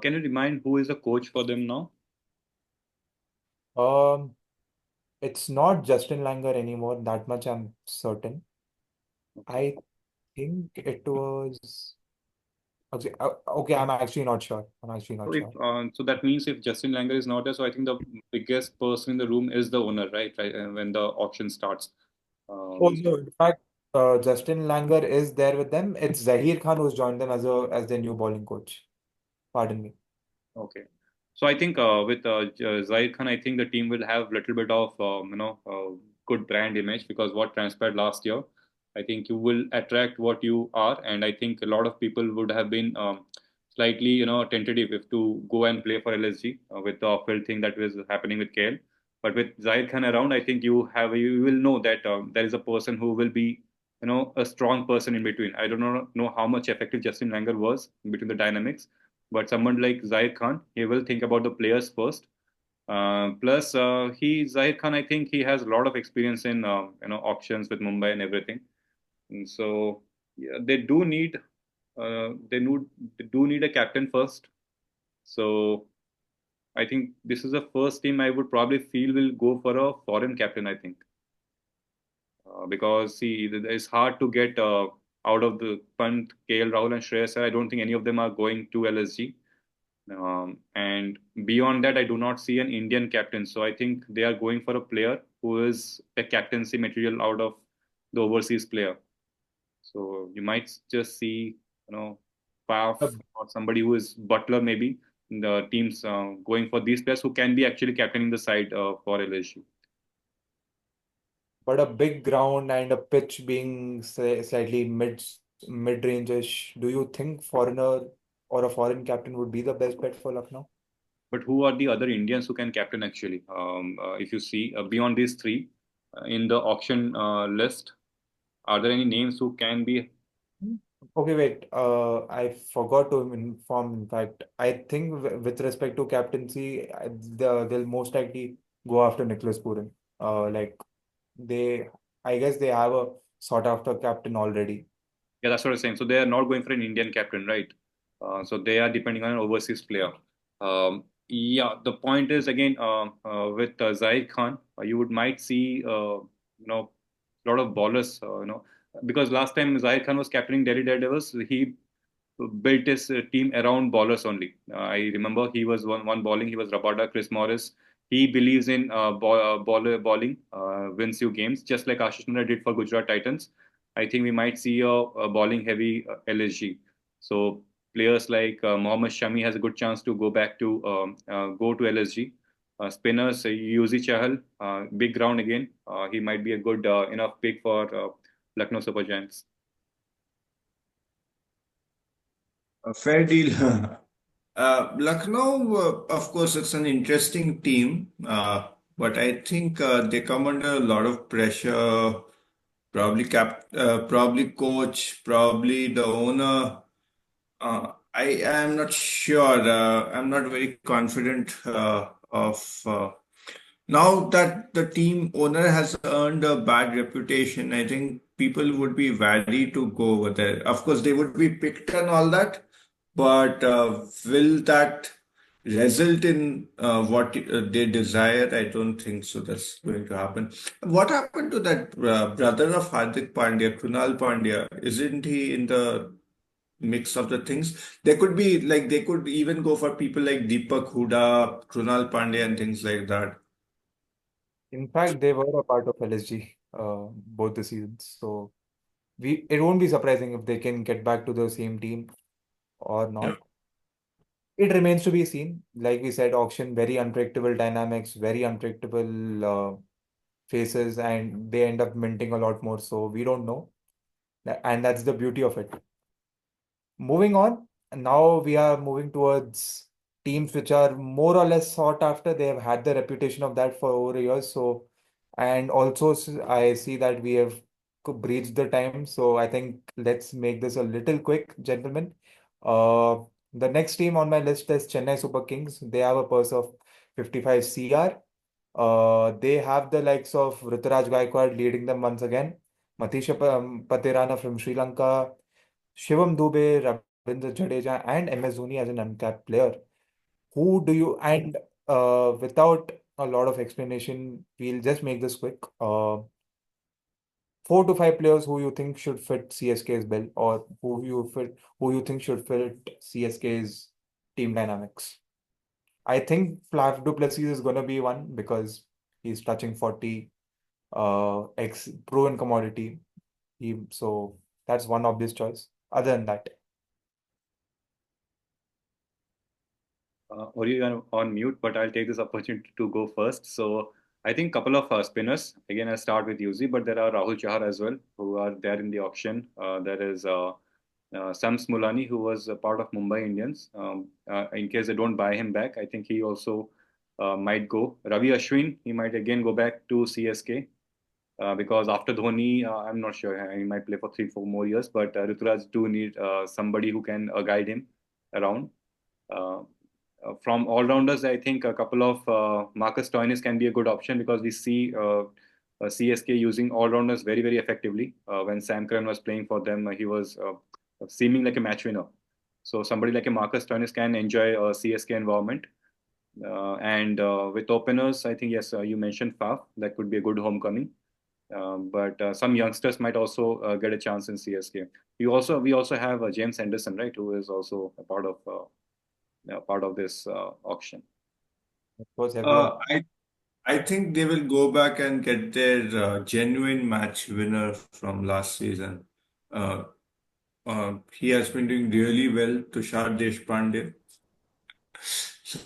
Can you remind who is the coach for them now? Um, it's not Justin Langer anymore. That much I'm certain. Okay. I think it was. Okay, I'm actually not sure. I'm actually So not if sure. so, that means if Justin Langer is not there, so I think the biggest person in the room is the owner, right? Right, when the auction starts. Oh, Um, no, in fact, Justin Langer is there with them. It's Zahir Khan who's joined them as their new bowling coach. Pardon me. Okay. So I think with Zahir Khan, I think the team will have little bit of good brand image because what transpired last year, I think you will attract what you are, and I think a lot of people would have been slightly tentative if to go and play for LSG with the off-field thing that was happening with KL. But with Zahir Khan around, I think you will know that there is a person who will be a strong person in between. I don't know how much effective Justin Langer was in between the dynamics, but someone like Zahir Khan, he will think about the players first. Plus, Zahir Khan, I think he has a lot of experience in auctions with Mumbai and everything. And so yeah, they do need a captain first. So I think this is the first team I would probably feel will go for a foreign captain. I think because see, it's hard to get out of the Pant, KL Rahul, and Shreyas. I don't think any of them are going to LSG. And beyond that, I do not see an Indian captain. So I think they are going for a player who is a captaincy material out of the overseas player. So you might just see, Faf Uh, or somebody who is Butler maybe in the teams going for these players who can be actually captaining the side for LSU. But a big ground and a pitch being say, slightly mid-range-ish, do you think foreigner or a foreign captain would be the best bet for Lucknow? But who are the other Indians who can captain actually? If you see beyond these three in the auction list, are there any names who can be? Hmm. Okay, wait. I forgot to inform. In fact, I think with respect to captaincy, they'll most likely go after Nicholas Puran. Like they, I guess they have a sought after captain already. Yeah, that's what I'm saying. So they are not going for an Indian captain, right? So they are depending on an overseas player. Yeah, the point is again with Zahir Khan, you would might see a lot of ballers, because last time Zahir Khan was captaining Delhi Daredevils, he built his team around ballers only. I remember he was one bowling. He was Rabada, Chris Morris. He believes in bowling wins you games, just like Ashish Mehta did for Gujarat Titans. I think we might see a bowling heavy LSG. So players like Mohammad Shami has a good chance to go to LSG. Spinners, Yuzi Chahal, big ground again. He might be a good enough pick for Lucknow Super Giants. A fair deal. Lucknow, of course, it's an interesting team, but I think they come under a lot of pressure. Probably coach, probably the owner. I am not sure. I'm not very confident of now that the team owner has earned a bad reputation. I think people would be wary to go over there. Of course, they would be picked and all that, but will that result in what they desire? I don't think so. That's going to happen. What happened to that brother of Hardik Pandya, Krunal Pandya? Isn't he in the mix of the things? There could be like they could even go for people like Deepak Huda, Krunal Pandya, and things like that. In fact, they were a part of LSG both the seasons. So it won't be surprising if they can get back to the same team or Yeah. not. It remains to be seen. Like we said, auction, very unpredictable dynamics, very unpredictable faces, and they end up minting a lot more. So we don't know. And that's the beauty of it. Moving on, now we are moving towards teams which are more or less sought after. They have had the reputation of that for over years. So, and also I see that we have breached the time. So I think let's make this a little quick, gentlemen. Uh, The next team on my list is Chennai Super Kings. They have a purse of 55 CR. They have the likes of Ruturaj Gaikwad leading them once again, Patirana from Sri Lanka, Shivam Dube, Ravindra Jadeja, and MS Dhoni as an uncapped player. Who do you and without a lot of explanation, we'll just make this quick. 4 to 5 players who you think should fit CSK's bill, or who you think should fit CSK's team dynamics. I think Flav du Plessis is gonna be one because he's touching 40, ex proven commodity. So that's one obvious choice. Other than that, Or you are on mute, but I'll take this opportunity to go first. So I think couple of spinners. Again, I'll start with UZ, but there are Rahul Chahar as well who are there in the auction. There is Sam Smolani, who was a part of Mumbai Indians. In case they don't buy him back, I think he also might go. Ravi Ashwin, he might again go back to CSK. Because after Dhoni, I'm not sure he might play for 3, 4 more years. But Rituraj do need somebody who can guide him around. Uh, from all rounders, I think a couple of Marcus Stoinis can be a good option because we see CSK using all rounders very, very effectively. When Sam Curran was playing for them, he was seeming like a match winner. So somebody like a Marcus Stoinis can enjoy a CSK environment. And with openers, I think yes, you mentioned Faf. That could be a good homecoming. But some youngsters might also get a chance in CSK. We also have James Henderson, right, who is also a part of this auction. of course, everyone. Uh, I I think they will go back and get their genuine match winner from last season. Uh, he has been doing really well, Tushar Deshpande. So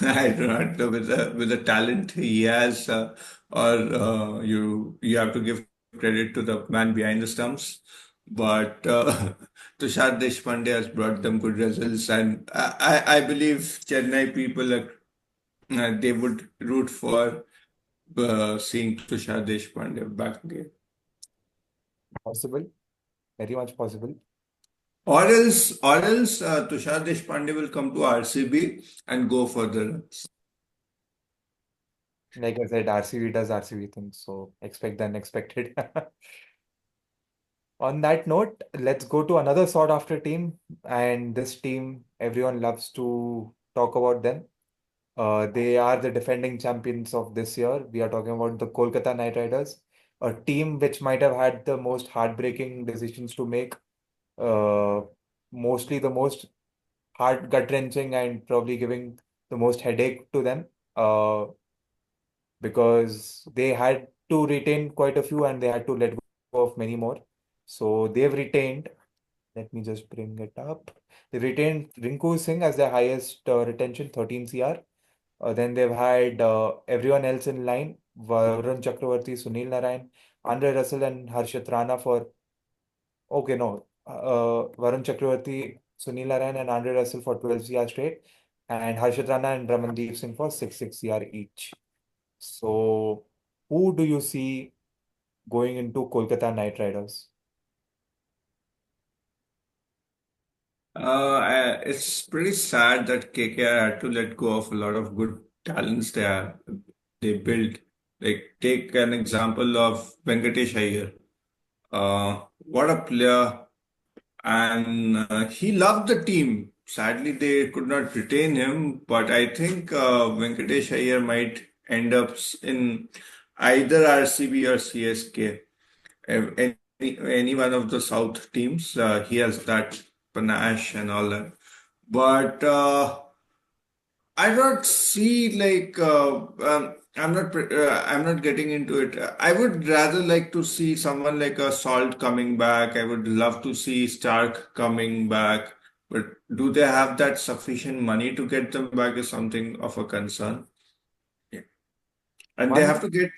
I do not know with the talent he has, or you have to give credit to the man behind the stumps. But Tushar Deshpande has brought them good results, and I believe Chennai people they would root for seeing Tushar Deshpande back again. Possible, very much possible. Or else, Tushar Deshpande will come to RCB and go for the runs. Like I said, RCB does RCB things, so expect the unexpected. On that note, let's go to another sought after team. And this team, everyone loves to talk about them. They are the defending champions of this year. We are talking about the Kolkata Knight Riders, a team which might have had the most heartbreaking decisions to make, uh, mostly the most heart gut-wrenching and probably giving the most headache to them, because they had to retain quite a few and they had to let go of many more. So they've retained. Let me just bring it up. They retained Rinku Singh as their highest retention, 13 CR. Then they've had everyone else in line: Varun Chakravarti, Sunil Narayan, Andre Russell, and Harshit Rana for. Okay, no. Varun Chakravarti, Sunil Narayan, and Andre Russell for 12 CR straight, and Harshit Rana and Ramandeep Singh for 6 CR each. So, who do you see going into Kolkata Knight Riders? It's pretty sad that KKR had to let go of a lot of good talents they built. Like take an example of Venkatesh Iyer. What a player! And he loved the team. Sadly, they could not retain him, but I think Venkatesh Iyer might end up in either RCB or CSK. Any one of the South teams, he has that panache and all that. But I don't see I'm not getting into it. I would rather like to see someone like a Salt coming back. I would love to see Stark coming back. But do they have that sufficient money to get them back is something of a concern. Yeah. And they One have to get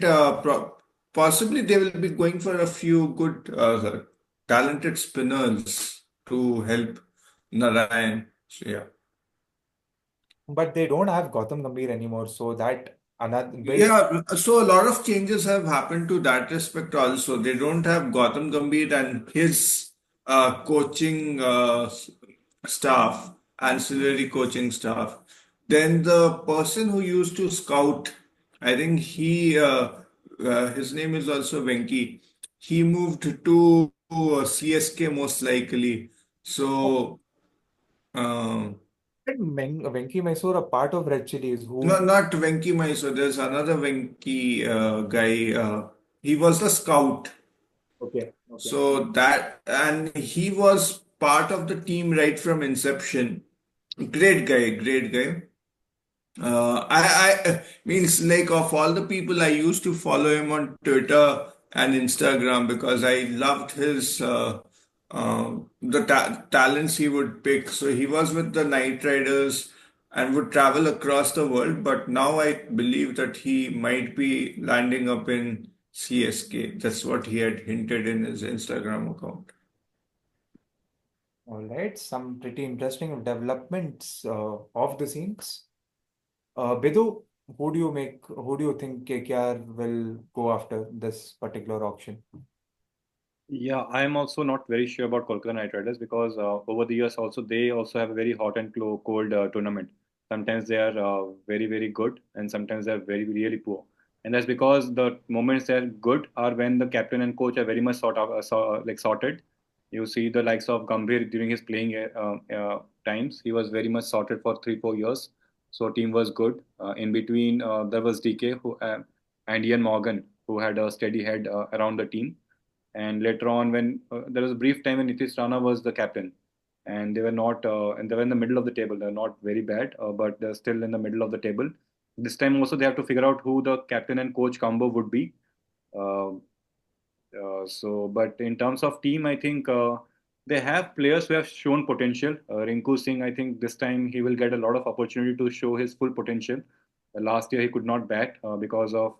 possibly they will be going for a few good talented spinners to help Narayan. So, yeah. But they don't have Gautam Gambhir anymore, so that another builds. Yeah, so a lot of changes have happened to that respect also. They don't have Gautam Gambhir and his coaching. staff, ancillary coaching staff. Then the person who used to scout, I think his name is also Venki. He moved to CSK most likely. So, um, Venki Mysore, a part of Red Chillies, no, who, not Venki Mysore. There's another Venki guy. He was the scout. okay, okay. So that, and he was part of the team right from inception. Great guy, great guy. I means like of all the people I used to follow him on Twitter and Instagram because I loved his the talents he would pick. So he was with the Knight Riders and would travel across the world. But now I believe that he might be landing up in CSK. That's what he had hinted in his Instagram account. All right, some pretty interesting developments of the scenes. Bidhu, who do you think KKR will go after this particular auction? Yeah, I'm also not very sure about Kolkata Knight Riders because over the years also they also have a very hot and cold tournament. Sometimes they are very good and sometimes they are very really poor. And that's because the moments they are good are when the captain and coach are very much like sorted. You see the likes of Gambhir during his playing times, he was very much sorted for 3 4 years. So team was good. In between there was DK who and Ian Morgan who had a steady head around the team, and later on, when there was a brief time when Nitish Rana was the captain, and they were not, and they were in the middle of the table. They're not very bad, but they're still in the middle of the table. This time also, they have to figure out who the captain and coach combo would be. Uh, but in terms of team, I think they have players who have shown potential. Rinku Singh, I think this time he will get a lot of opportunity to show his full potential. Last year he could not bat because of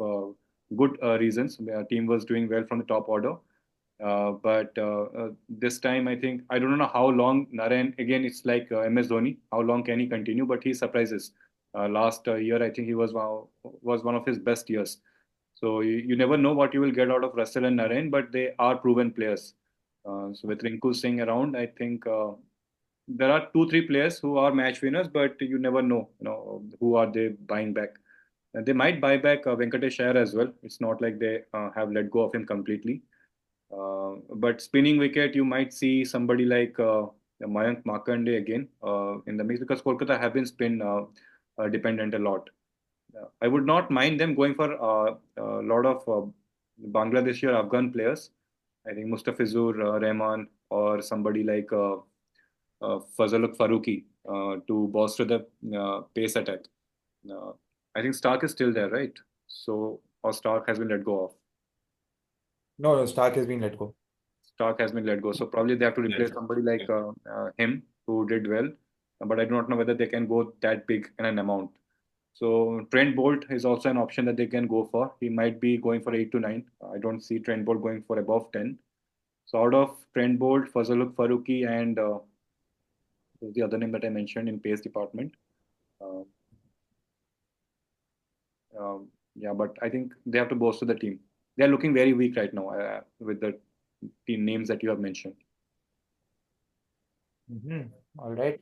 good reasons. Team was doing well from the top order. But this time, I think I don't know how long Narayan. Again, it's like MS Dhoni. How long can he continue? But he surprises. Last year, I think he was one of his best years. So you never know what you will get out of Russell and Narayan, but they are proven players. So with Rinku Singh around, I think there are 2 3 players who are match winners, but you never know. You know who are they buying back? They might buy back Venkatesh Iyer as well. It's not like they have let go of him completely. But spinning wicket, you might see somebody like Mayank Markande again in the mix because Kolkata have been spin dependent a lot. I would not mind them going for a lot of Bangladeshi or Afghan players. I think Mustafizur Rahman or somebody like Fazaluk Faruqi to bolster the pace attack. Uh, I think Stark is still there, right? So, or Stark has been let go of. No, no, Stark has been let go. Stark has been let go. So probably they have to Yes. replace somebody like him who did well. But I do not know whether they can go that big in an amount. So Trent Bolt is also an option that they can go for. He might be going for 8 to 9. I don't see Trent Bolt going for above 10. So out of Trent Bolt, Fazaluk Faruqi, and who's the other name that I mentioned in pace department. Uh, yeah, but I think they have to bolster the team. They are looking very weak right now with the team names that you have mentioned. All right.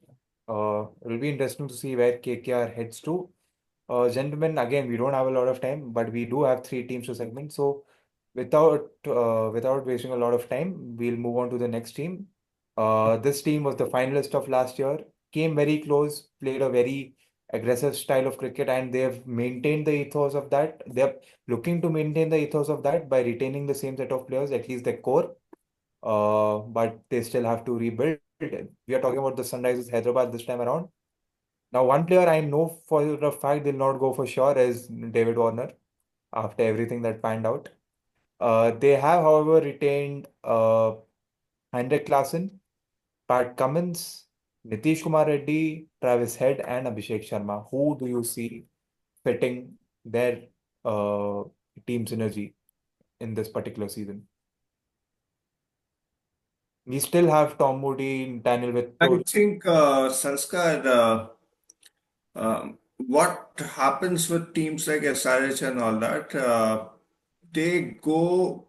It'll be interesting to see where KKR heads to. Gentlemen, again, we don't have a lot of time, but we do have 3 teams to segment. So without wasting a lot of time, we'll move on to the next team. This team was the finalist of last year, came very close, played a very aggressive style of cricket, and they've maintained the ethos of that. They're looking to maintain the ethos of that by retaining the same set of players, at least the core. But they still have to rebuild. We are talking about the Sunrisers Hyderabad this time around. Now, one player I know for a fact they'll not go for sure is David Warner after everything that panned out. They have, however, retained Heinrich Klaasen, Pat Cummins, Nitish Kumar Reddy, Travis Head, and Abhishek Sharma. Who do you see fitting their uh, team synergy in this particular season? We still have Tom Moody, Daniel I Vittor. think Sanskar, what happens with teams like SRH and all that, they go,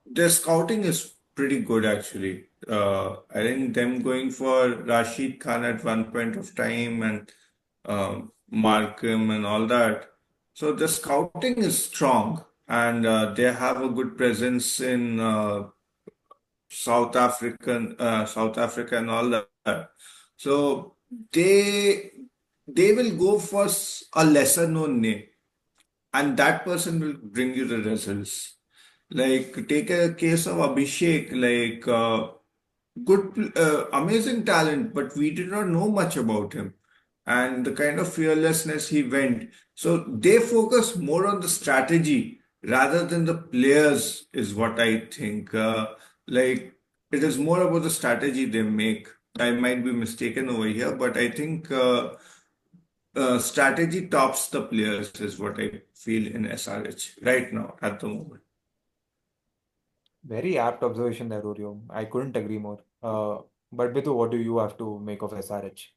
their scouting is pretty good actually. I think them going for Rashid Khan at one point of time and Markham and all that. So the scouting is strong, and they have a good presence in South Africa and all that. So they they will go for a lesser known name, and that person will bring you the results. Like take a case of Abhishek, like amazing talent, but we did not know much about him and the kind of fearlessness he went. So they focus more on the strategy rather than the players, is what I think. Like it is more about the strategy they make. I might be mistaken over here, but I think strategy tops the players, is what I feel in SRH right now at the moment. Very apt observation there, Oreo. I couldn't agree more. But Bidhu, what do you have to make of SRH?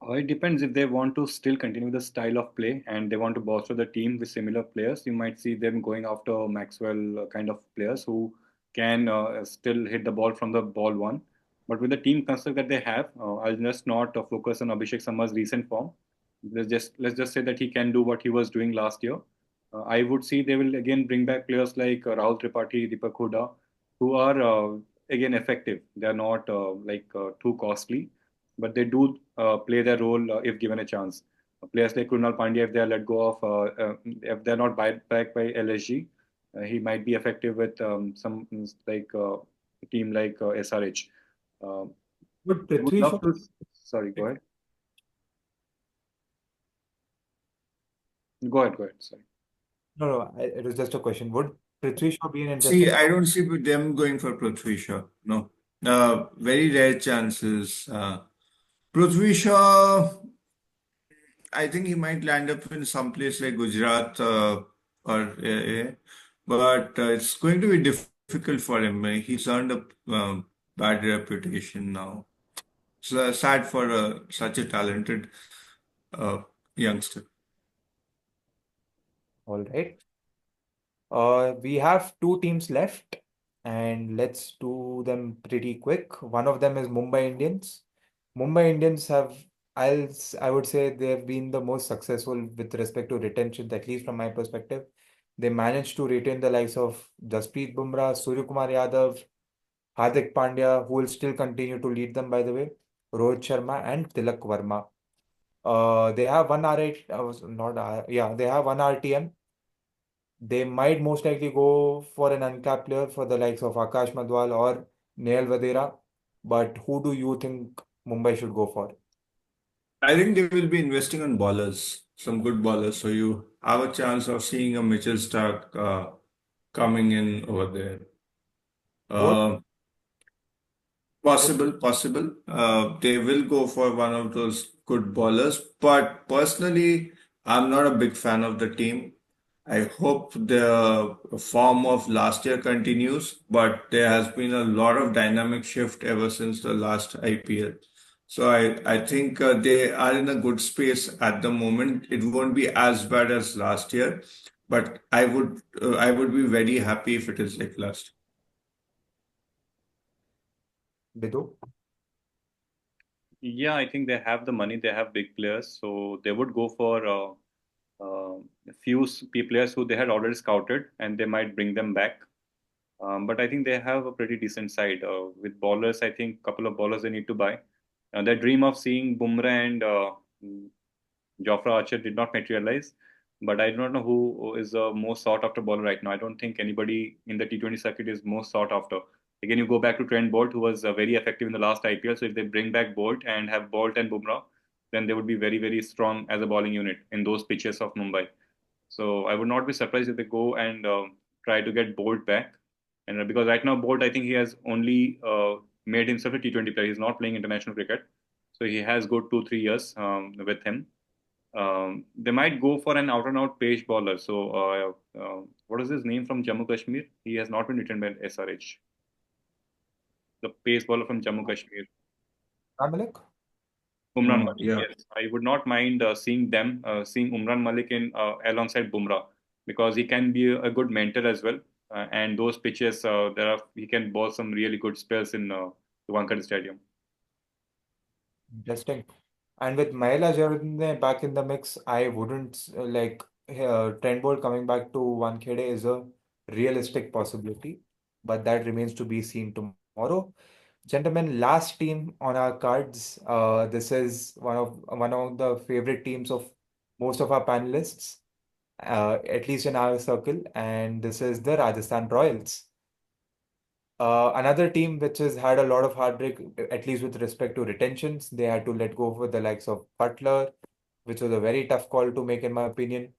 It depends if they want to still continue the style of play and they want to bolster the team with similar players. You might see them going after Maxwell kind of players who can still hit the ball from the ball one. But with the team construct that they have, I'll just not focus on Abhishek Sharma's recent form. Let's just say that he can do what he was doing last year. I would see they will again bring back players like Rahul Tripathi, Deepak Hooda, who are again effective. They are not too costly, but they do play their role if given a chance. Players like Krunal Pandya, if they are let go of, if they're not buy back by LSG, he might be effective with some a team like SRH. Uh, Would I would Prithvi love Shaw? to. Sorry, go ahead. Go ahead. Go ahead. Sorry. No, no, it was just a question. Would Prithvi Shaw be an See, interesting? I don't see them going for Prithvi Shaw. No. Very rare chances. Prithvi Shaw, I think he might land up in some place like Gujarat but it's going to be difficult for him. He's earned a bad reputation now. It's sad for such a talented uh, youngster. All right. We have two teams left, and let's do them pretty quick. One of them is Mumbai Indians. Mumbai Indians have, I would say they've been the most successful with respect to retention, at least from my perspective. They managed to retain the likes of Jasprit Bumrah, Surya Kumar Yadav, Hardik Pandya, who will still continue to lead them, by the way, Rohit Sharma, and Tilak Verma. They have one R8, not R, yeah, they have one RTM. They might most likely go for an uncapped player for the likes of Akash Madwal or Neil Vadera. But who do you think Mumbai should go for? I think they will be investing on bowlers, some good bowlers, so you have a chance of seeing a Mitchell Stark coming in over there. What? Uh, What? Possible. They will go for one of those good bowlers, but personally, I'm not a big fan of the team. I hope the form of last year continues, but there has been a lot of dynamic shift ever since the last IPL. So I think they are in a good space at the moment. It won't be as bad as last year, but I would be very happy if it is like last. Bidu? Yeah, I think they have the money. They have big players, so they would go for a few players who they had already scouted, and they might bring them back. But I think they have a pretty decent side. With bowlers, I think a couple of bowlers they need to buy. Their dream of seeing Bumrah and Jofra Archer did not materialize. But I do not know who is the most sought after bowler right now. I don't think anybody in the T20 circuit is most sought after. Again, you go back to Trent Bolt, who was very effective in the last IPL. So if they bring back Bolt and have Bolt and Bumrah, then they would be very, very strong as a bowling unit in those pitches of Mumbai. So I would not be surprised if they go and try to get Bolt back. And because right now Bolt, I think he has only made himself a T20 player. He's not playing international cricket, so he has good 2 3 years with him. They might go for an out and out pace bowler. So what is his name from Jammu Kashmir? He has not been retained by SRH. The pace bowler from Jammu Kashmir. Malik? Umran Malik, Yeah. yes. I would not mind seeing Umran Malik in alongside Bumrah because he can be a good mentor as well. and those pitches, he can bowl some really good spells in the Wankhede Stadium. Interesting. And with Mahela Jaradne back in the mix, I wouldn't like Trent Bolt coming back to Wankhede is a realistic possibility, but that remains to be seen tomorrow. Gentlemen, last team on our cards. This is one of the favorite teams of most of our panelists, at least in our circle, and this is the Rajasthan Royals. Another team which has had a lot of heartbreak, at least with respect to retentions. They had to let go for the likes of Butler, which was a very tough call to make, in my opinion.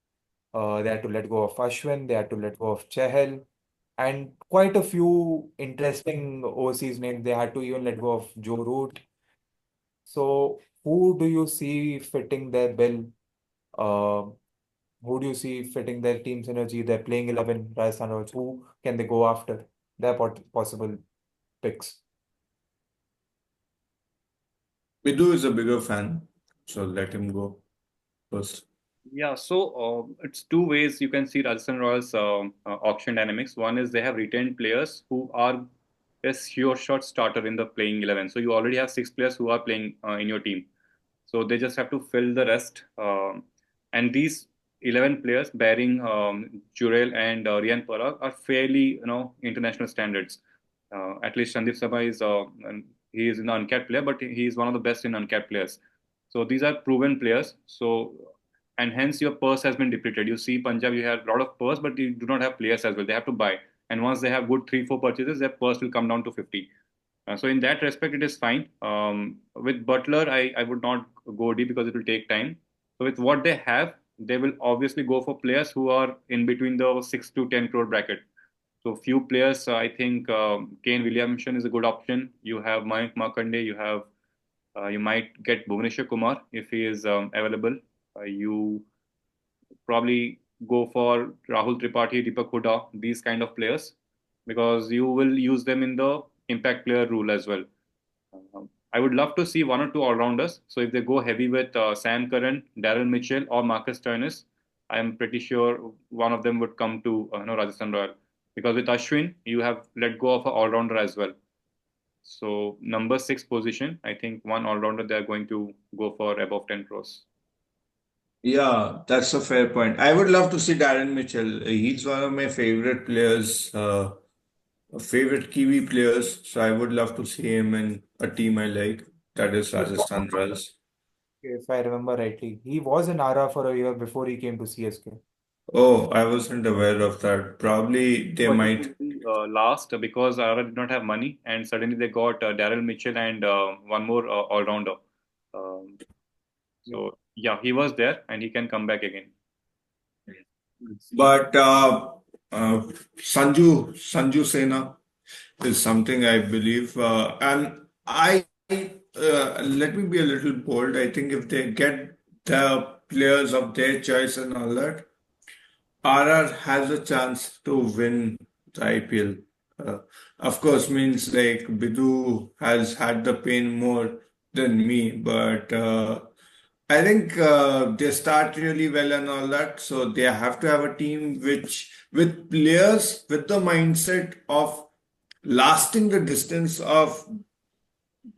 They had to let go of Ashwin, they had to let go of Chahal, and quite a few interesting overseas names. They had to even let go of Joe Root. So, who do you see fitting their bill? Uh, who do you see fitting their team synergy, their playing 11, Rajasthan Royals? Who can they go after? Their possible picks. Bidhu is a bigger fan, so let him go first. Yeah, so it's two ways you can see Rajasthan Royals auction dynamics. One is they have retained players who are a sure shot starter in the playing 11. So you already have six players who are playing in your team. So they just have to fill the rest. And these 11 players, bearing Jurel and Rian Parag, are fairly, international standards. At least Sandeep Sabha he is an uncapped player, but he is one of the best in uncapped players. So these are proven players. So and hence your purse has been depleted. You see, Punjab, you have a lot of purse, but you do not have players as well. They have to buy, and once they have good 3-4 purchases, their purse will come down to 50. So in that respect, it is fine. With Butler, I would not go deep because it will take time. So with what they have, they will obviously go for players who are in between the 6 to 10 crore bracket. So few players, I think Kane Williamson is a good option. You have Mayank Markande. You might get Bhuvneshwar Kumar if he is available. You probably go for Rahul Tripathi, Deepak Hooda, these kind of players, because you will use them in the impact player rule as well. I would love to see one or two all-rounders. So if they go heavy with Sam Curran, Daryl Mitchell, or Marcus Stoinis, I am pretty sure one of them would come to Rajasthan Royal. Because with Ashwin, you have let go of an all-rounder as well. So number 6 position, I think one all-rounder they are going to go for above 10 crores. Yeah, that's a fair point. I would love to see Darren Mitchell. He's one of my favorite players, favorite Kiwi players. So I would love to see him in a team I like. That is Rajasthan Royals. If I remember rightly, he was in Ara for a year before he came to CSK. Oh, I wasn't aware of that. Probably they Was might. last because Ara did not have money, and suddenly they got Daryl Mitchell and one more all-rounder. Um, Yeah. so yeah, he was there, and he can come back again. But Sanju Sena is something I believe, and let me be a little bold. I think if they get the players of their choice and all that, RR has a chance to win the IPL. Uh, of course, means like Bidhu has had the pain more than me, but I think they start really well and all that. So they have to have a team which, with players with the mindset of lasting the distance of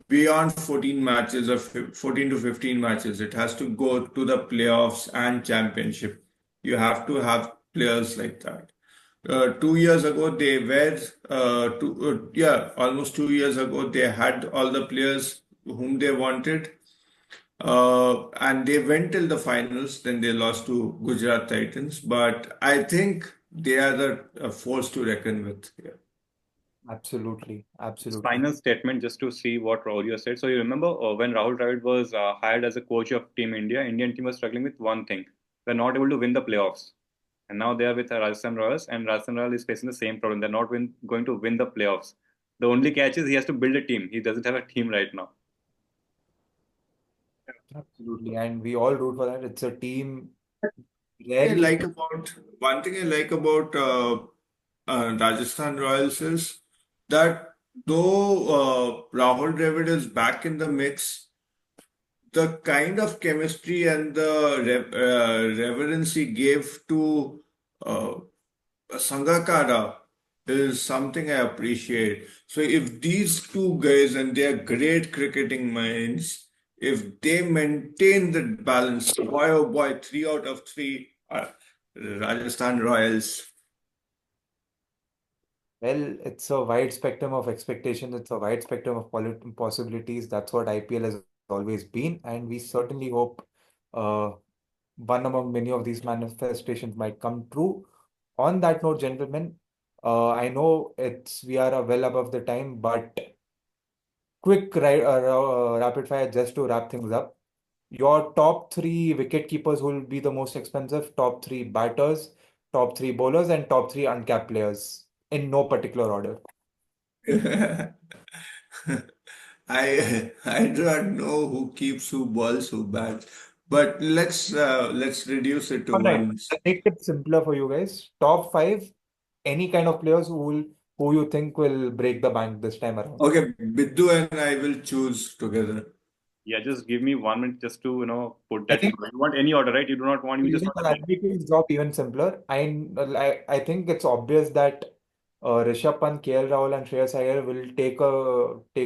beyond 14 matches or 14 to 15 matches. It has to go to the playoffs and championship. You have to have players like that. 2 years ago, they were, yeah, almost 2 years ago, they had all the players whom they wanted. And they went till the finals, then they lost to Gujarat Titans. But I think they are the force to reckon with. Yeah. Absolutely, Just absolutely. final statement, just to see what Raul said. So you remember when Rahul Dravid was hired as a coach of Team India, Indian team was struggling with one thing: they're not able to win the playoffs. And now they are with Rajasthan Royals, and Rajasthan Royals is facing the same problem. They're not going to win the playoffs. The only catch is he has to build a team. He doesn't have a team right now. Absolutely. And we all root for that. It's a team I rarely. like about one thing I like about Rajasthan Royals is that though Rahul Dravid is back in the mix, the kind of chemistry and the reverence he gave to uh, Sangakkara is something I appreciate. So if these two guys, and they are great cricketing minds, if they maintain the balance, boy oh boy, 3 out of 3 Rajasthan Royals. Well, it's a wide spectrum of expectations. It's a wide spectrum of possibilities. That's what IPL has always been, and we certainly hope uh, one among many of these manifestations might come true. On that note, gentlemen, I know we are well above the time, but quick rapid fire just to wrap things up. Your top three wicket keepers who will be the most expensive, top three batters, top three bowlers, and top three uncapped players in no particular order. I do not know who keeps, who balls, who bats, but let's reduce it to All right, one. I'll make it simpler for you guys. Top five, any kind of players who you think will break the bank this time around. Okay, Biddu and I will choose together. Yeah, just give me 1 minute just to put I that think together. You want any order, right? You do not want, you just want the I'll name. make his job even simpler. I think it's obvious that Rishabh Pant, KL Rahul, and Shreyas Iyer will take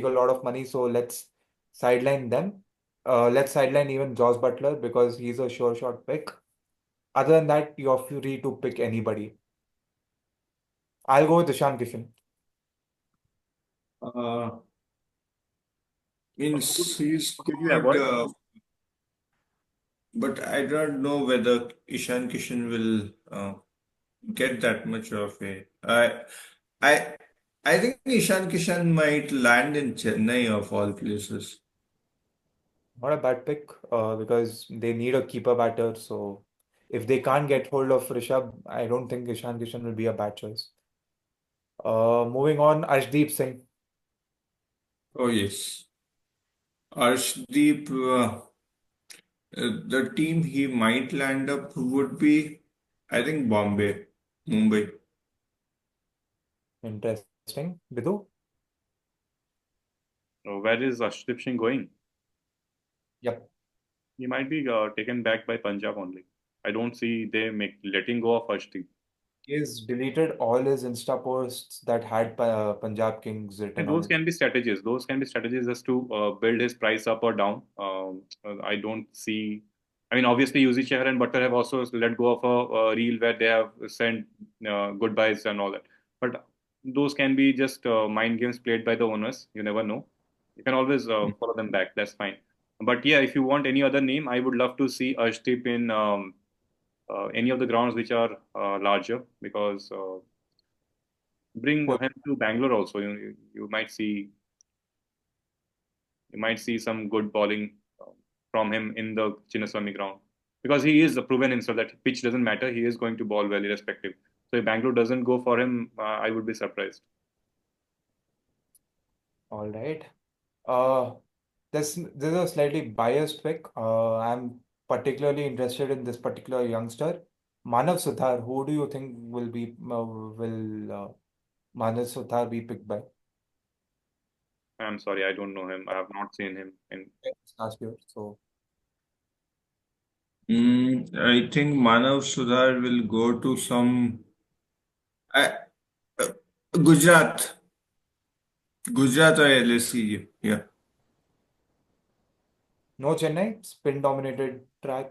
a lot of money. So let's sideline them. Let's sideline even Josh Butler because he's a sure shot pick. Other than that, you're free to pick anybody. I'll go with Ishan Kishan. Uh, Okay, Means he's who did you good, avoid? but I don't know whether Ishan Kishan will get that much of a. I, I think Ishan Kishan might land in Chennai of all places. Not a bad pick because they need a keeper batter. So if they can't get hold of Rishabh, I don't think Ishan Kishan will be a bad choice. Moving on, Arshdeep Singh. Oh yes, Arshdeep. The team he might land up would be, I think, Bombay, Mumbai. Interesting. Bidhu? Where is Ashdeep Singh going? Yep. He might be taken back by Punjab only. I don't see they letting go of Ashdeep. He's deleted all his Insta posts that had Punjab Kings And written on those it. can be strategies. Those can be strategies just to build his price up or down. I don't see. I mean, obviously, Yuzi Chahar and Butter have also let go of a reel where they have sent goodbyes and all that. But those can be just mind games played by the owners. You never know. You can always follow them back. That's fine. But yeah, if you want any other name, I would love to see Arshdeep in any of the grounds which are larger because bring Cool. him to Bangalore also. You might see some good bowling from him in the Chinnaswamy ground because he is proven himself that pitch doesn't matter. He is going to bowl well, irrespective. So if Bangalore doesn't go for him, I would be All right. Uh, this is a slightly biased pick. I'm particularly interested in this particular youngster, Manav Sudhar. Who do you think will Manav Sudhar be picked by I'm sorry, I don't know him. I have not seen him in. last year? So I think Manav Sudhar will go to some uh, uh, Gujarat, Gujarat or LSE. Yeah. no Chennai, spin dominated track.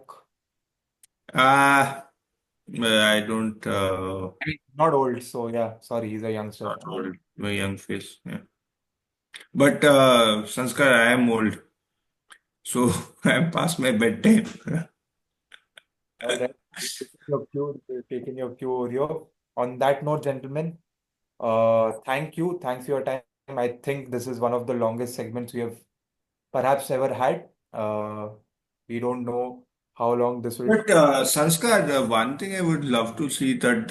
Ah, I don't. I mean, not old, so yeah, sorry, he's a youngster. Not old, my young face. Yeah. But Sanskar, I am old, so I'm past my bedtime. All right. Taking your cue, Oreo. On that note, gentlemen, thank you. Thanks for your time. I think this is one of the longest segments we have perhaps ever had. We don't know how long this will. But Sanskar, the one thing I would love to see that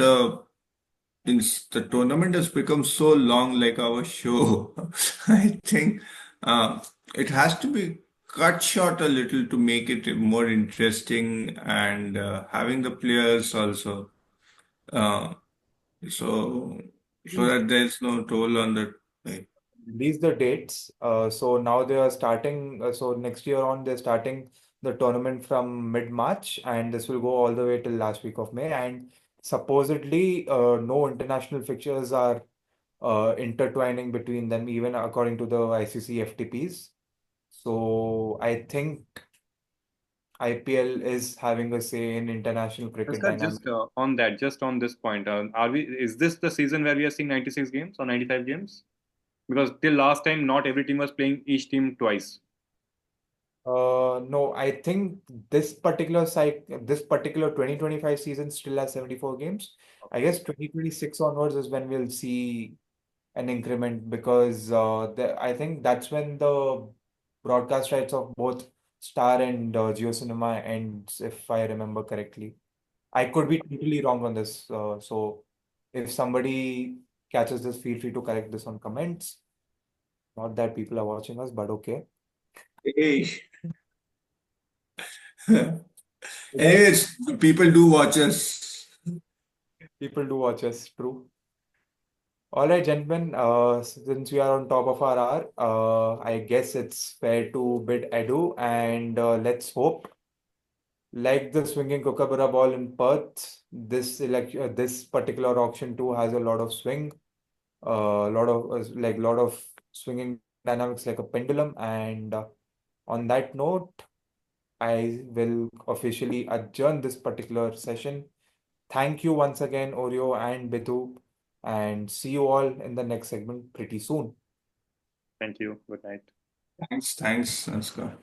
the tournament has become so long, like our show. I think uh, it has to be cut short a little to make it more interesting and having the players also. Uh, so so Release that there's no toll on the. release the dates. So now they are starting. So next year on, they're starting the tournament from mid-March, and this will go all the way till last week of May. And supposedly no international fixtures are intertwining between them, even according to the ICC FTPs. So I think IPL is having a say in international cricket Sanskar, dynamic. just on that, just on this point, is this the season where we are seeing 96 games or 95 games? Because till last time, not every team was playing each team twice. No, I think this particular 2025 season still has 74 games. I guess 2026 onwards is when we'll see an increment because I think that's when the broadcast rights of both Star and Geo Cinema ends, if I remember correctly. I could be totally wrong on this. So if somebody catches this, feel free to correct this on comments. Not that people are watching us, but okay. Hey. Guys, Anyways, people do watch us. people do watch us, true. All right, gentlemen, since we are on top of our hour, I guess it's fair to bid adieu and let's hope, like the swinging kookaburra ball in Perth, this particular auction too has a lot of swing, lot of swinging dynamics like a pendulum. And on that note, I will officially adjourn this particular session. Thank you once again, Oreo and Bidhu, and see you all in the next segment pretty soon. Thank you. Good night. Thanks, Sanskar.